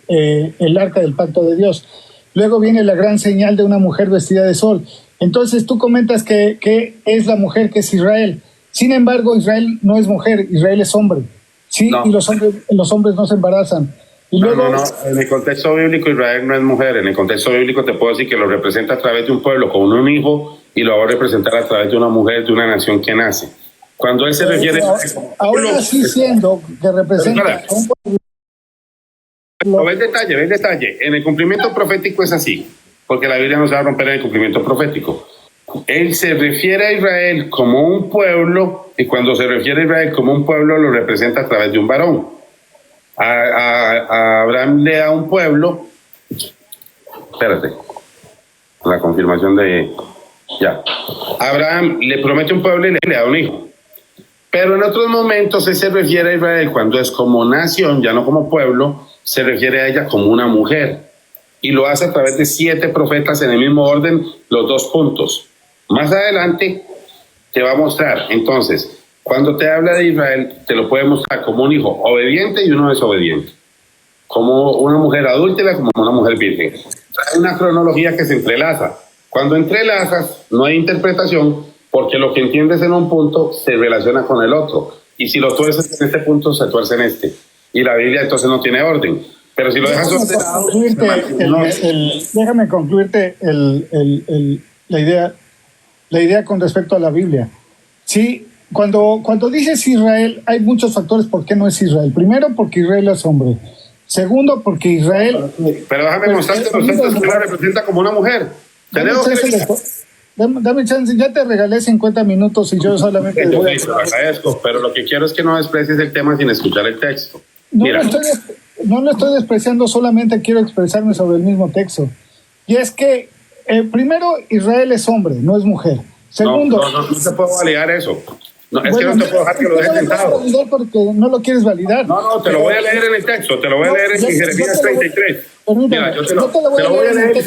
el arca del pacto de Dios. Luego viene la gran señal de una mujer vestida de sol. Entonces tú comentas que es la mujer que es Israel. Sin embargo, Israel no es mujer, Israel es hombre. Sí, no. Y los hombres no se embarazan. Y luego, no. En el contexto bíblico, Israel no es mujer. En el contexto bíblico te puedo decir que lo representa a través de un pueblo con un hijo y lo va a representar a través de una mujer, de una nación que nace. Cuando él se refiere... Ahora sí siendo que representa... Ve el detalle. En el cumplimiento profético es así, porque la Biblia no se va a romper en el cumplimiento profético. Él se refiere a Israel como un pueblo, y cuando se refiere a Israel como un pueblo, lo representa a través de un varón. A Abraham le da un pueblo. Espérate. La confirmación de... Ya. Abraham le promete un pueblo y le da un hijo. Pero en otros momentos él se refiere a Israel cuando es como nación, ya no como pueblo, se refiere a ella como una mujer. Y lo hace a través de 7 profetas en el mismo orden, los 2 puntos. Más adelante te va a mostrar. Entonces, cuando te habla de Israel, te lo puede mostrar como un hijo obediente y uno desobediente. Como una mujer adúltera, como una mujer virgen. Trae una cronología que se entrelaza. Cuando entrelazas, no hay interpretación, porque lo que entiendes en un punto se relaciona con el otro. Y si lo tuerces en este punto, se tuerce en este. Y la Biblia entonces no tiene orden. Pero si lo dejas ordenado... Déjame concluirte la idea con respecto a la Biblia. Sí, cuando dices Israel, hay muchos factores por qué no es Israel. Primero, porque Israel es hombre. Segundo, porque Israel... Pero déjame mostrarte los textos que la representa como una mujer. Dame chance, ya te regalé 50 minutos y yo solamente... Yo te agradezco, pero lo que quiero es que no desprecies el tema sin escuchar el texto. No lo estoy despreciando, solamente quiero expresarme sobre el mismo texto. Y es que, primero, Israel es hombre, no es mujer. Segundo... No te puedo validar eso. No, es que no te puedo dejar que lo dejes sentado. Porque no lo quieres validar. No, te lo voy a leer en el texto, te lo voy a leer en Jeremías 33. Mira, yo te lo voy a leer.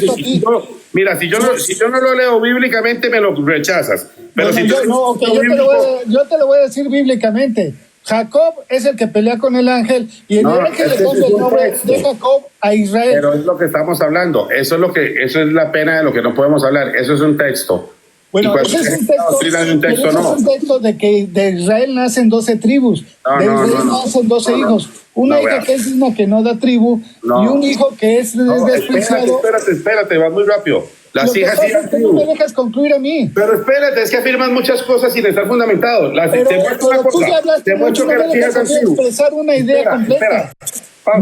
Mira, si yo no lo leo bíblicamente, me lo rechazas. Pero yo te lo voy a decir bíblicamente. Jacob es el que pelea con el ángel y el ángel le da el nombre de Jacob a Israel. Pero es lo que estamos hablando. Eso es la pena de lo que no podemos hablar. Eso es un texto. Bueno, ese es un texto, es un texto de que de Israel nacen 12 tribus, de Israel nacen 12 hijos, una hija que es una que no da tribu y un hijo que es despreciado. Espérate, vas muy rápido. Las hijas sí dan tribu. No me dejas concluir a mí. Pero espérate, es que afirmas muchas cosas sin estar fundamentado. Pero tú ya hablaste mucho, no me dejas expresar una idea completa.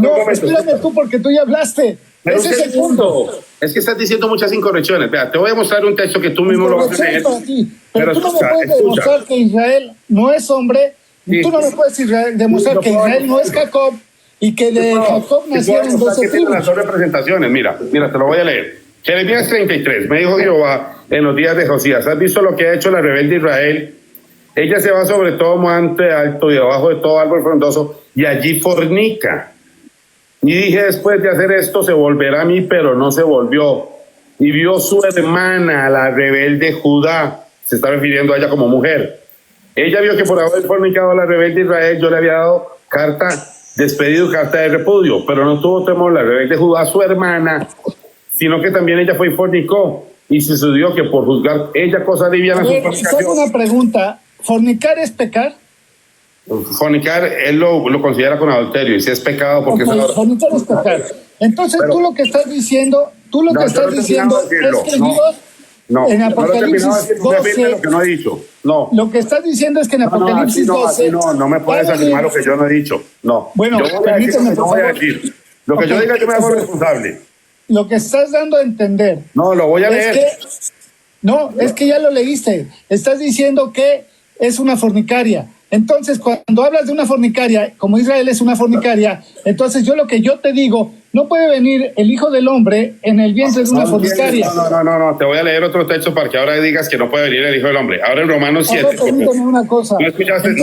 No, espérame tú porque tú ya hablaste. Pero ese es el punto. Es que estás diciendo muchas incorrecciones. Vea, te voy a mostrar un texto que tú mismo lo vas a leer. Pero tú no me puedes demostrar que Israel no es hombre. Sí. Tú no me puedes demostrar que Israel no es Jacob y que de Jacob nacieron 12 tribus. Las dos representaciones. Mira, te lo voy a leer. Jeremías 33. Me dijo Jehová en los días de Josías: ¿has visto lo que ha hecho la rebelde Israel? Ella se va sobre todo monte alto y debajo de todo árbol frondoso y allí fornica. Y dije, después de hacer esto se volverá a mí, pero no se volvió. Y vio su hermana, la rebelde Judá, se está refiriendo a ella como mujer. Ella vio que por haber fornicado a la rebelde Israel, yo le había dado carta de repudio, pero no tuvo temor la rebelde Judá, su hermana, sino que también ella fue y fornicó. Y sucedió que por juzgar ella cosa liviana su fornicación. Tengo una pregunta, ¿fornicar es pecar? Fornicar, él lo considera con adulterio, y si es pecado porque fornicar es pecar. Entonces tú lo que estás diciendo, es que Dios No, en no lo he terminado de Apocalipsis decir, no me afirme 12, lo que no he dicho. No. lo que estás diciendo es que en No, Apocalipsis así 12... no me puedes afirmar lo que yo no he dicho. No. Bueno, Yo voy a decir lo permíteme, que yo por voy a favor. decir. Lo que yo diga yo me hago responsable. Lo que estás dando a entender No, lo voy a es leer. que... No, es que ya lo leíste. Estás diciendo que es una fornicaria. Entonces, cuando hablas de una fornicaria, como Israel es una fornicaria, entonces lo que yo te digo, no puede venir el Hijo del Hombre en el vientre de una fornicaria. No, te voy a leer otro texto para que ahora digas que no puede venir el Hijo del Hombre. Ahora en Romanos 7. Ahora permíteme una cosa. No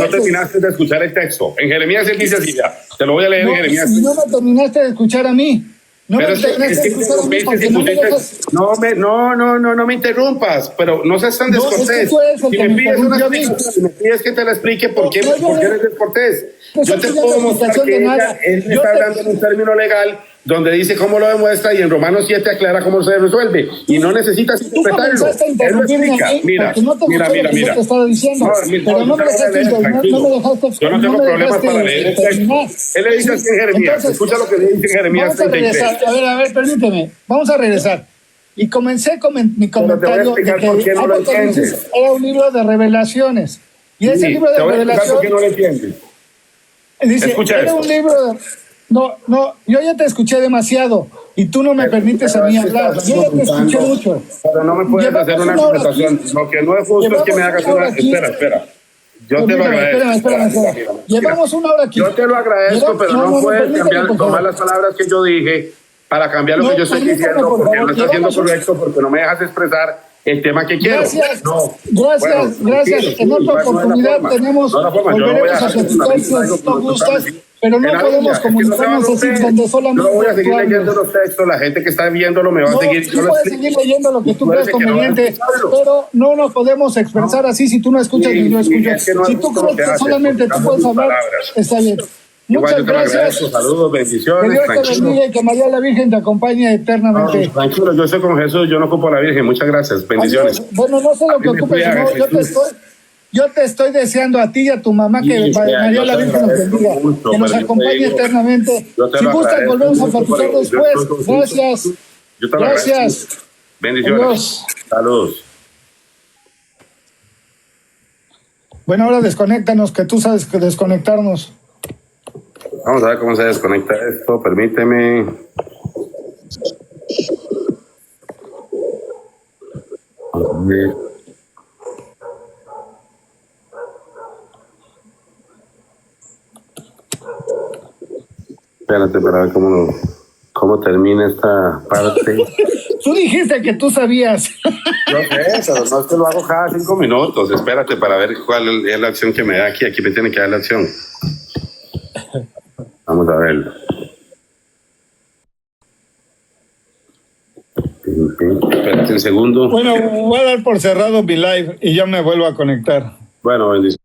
terminaste de escuchar el texto. En Jeremías él dice así, ya. Te lo voy a leer en Jeremías. No me terminaste de escuchar a mí. No me terminaste de escuchar a mí porque no me dejas... No me interrumpas, pero no seas tan descortés. Si me pides una explicación, si me pides que te la explique por qué eres descortés. Yo te puedo mostrar que él está hablando en un término legal donde dice cómo lo demuestra y en Romanos 7 aclara cómo se resuelve y no necesitas interpretarlo. Él lo explica. Mira. Yo no tengo problemas para leer el texto. Él le dice así en Jeremías. Escucha lo que dice en Jeremías 33. A ver, permíteme. Vamos a regresar. Y comencé con mi comentario de que Apocalipsis era un libro de revelaciones. Y ese libro de revelaciones... ¿Por qué no lo entiendes? Dice, era un libro de... No, yo ya te escuché demasiado y tú no me permites a mí hablar. Yo ya te escuché mucho. Pero no me puedes hacer una presentación. Lo que no es justo es que me hagas una... Espera. Yo te lo agradezco. Llevamos una hora aquí. Yo te lo agradezco, pero no puedes tomar las palabras que yo dije para cambiar lo que yo estoy diciendo, porque no está siendo correcto, porque no me dejas expresar el tema que quiero. Gracias. En otra oportunidad volveremos a platicar si tú gustas, pero no podemos comunicarnos así donde solamente... Yo voy a seguir leyendo los textos, la gente que está viéndolo me va a seguir... Tú puedes seguir leyendo lo que tú crees conveniente, pero no nos podemos expresar así si tú no escuchas ni yo escucho. Si tú crees que solamente tú puedes hablar, está bien. Muchas gracias. Saludos, bendiciones. Que Dios te bendiga y que María la Virgen te acompañe eternamente. Tranquilo, yo estoy con Jesús, yo no ocupo a la Virgen. Muchas gracias, bendiciones. Adiós. Bueno, no sé lo que ocupes, yo te estoy deseando a ti y a tu mamá que María la Virgen nos bendiga, que nos acompañe eternamente. Si gustas, volvemos a platicar después. Gracias. Gracias. Bendiciones. Adiós. Saludos. Bueno, ahora desconéctanos, que tú sabes que desconectarnos. Vamos a ver cómo se desconecta esto. Permíteme. Espérate para ver cómo termina esta parte. Tú dijiste que tú sabías. Yo sé, pero no es que lo hago cada 5 minutos. Espérate para ver cuál es la acción que me da aquí. Aquí me tiene que dar la acción. Vamos a verlo. Espérate un segundo. Bueno, voy a dar por cerrado mi live y ya me vuelvo a conectar. Bueno, bendiciones.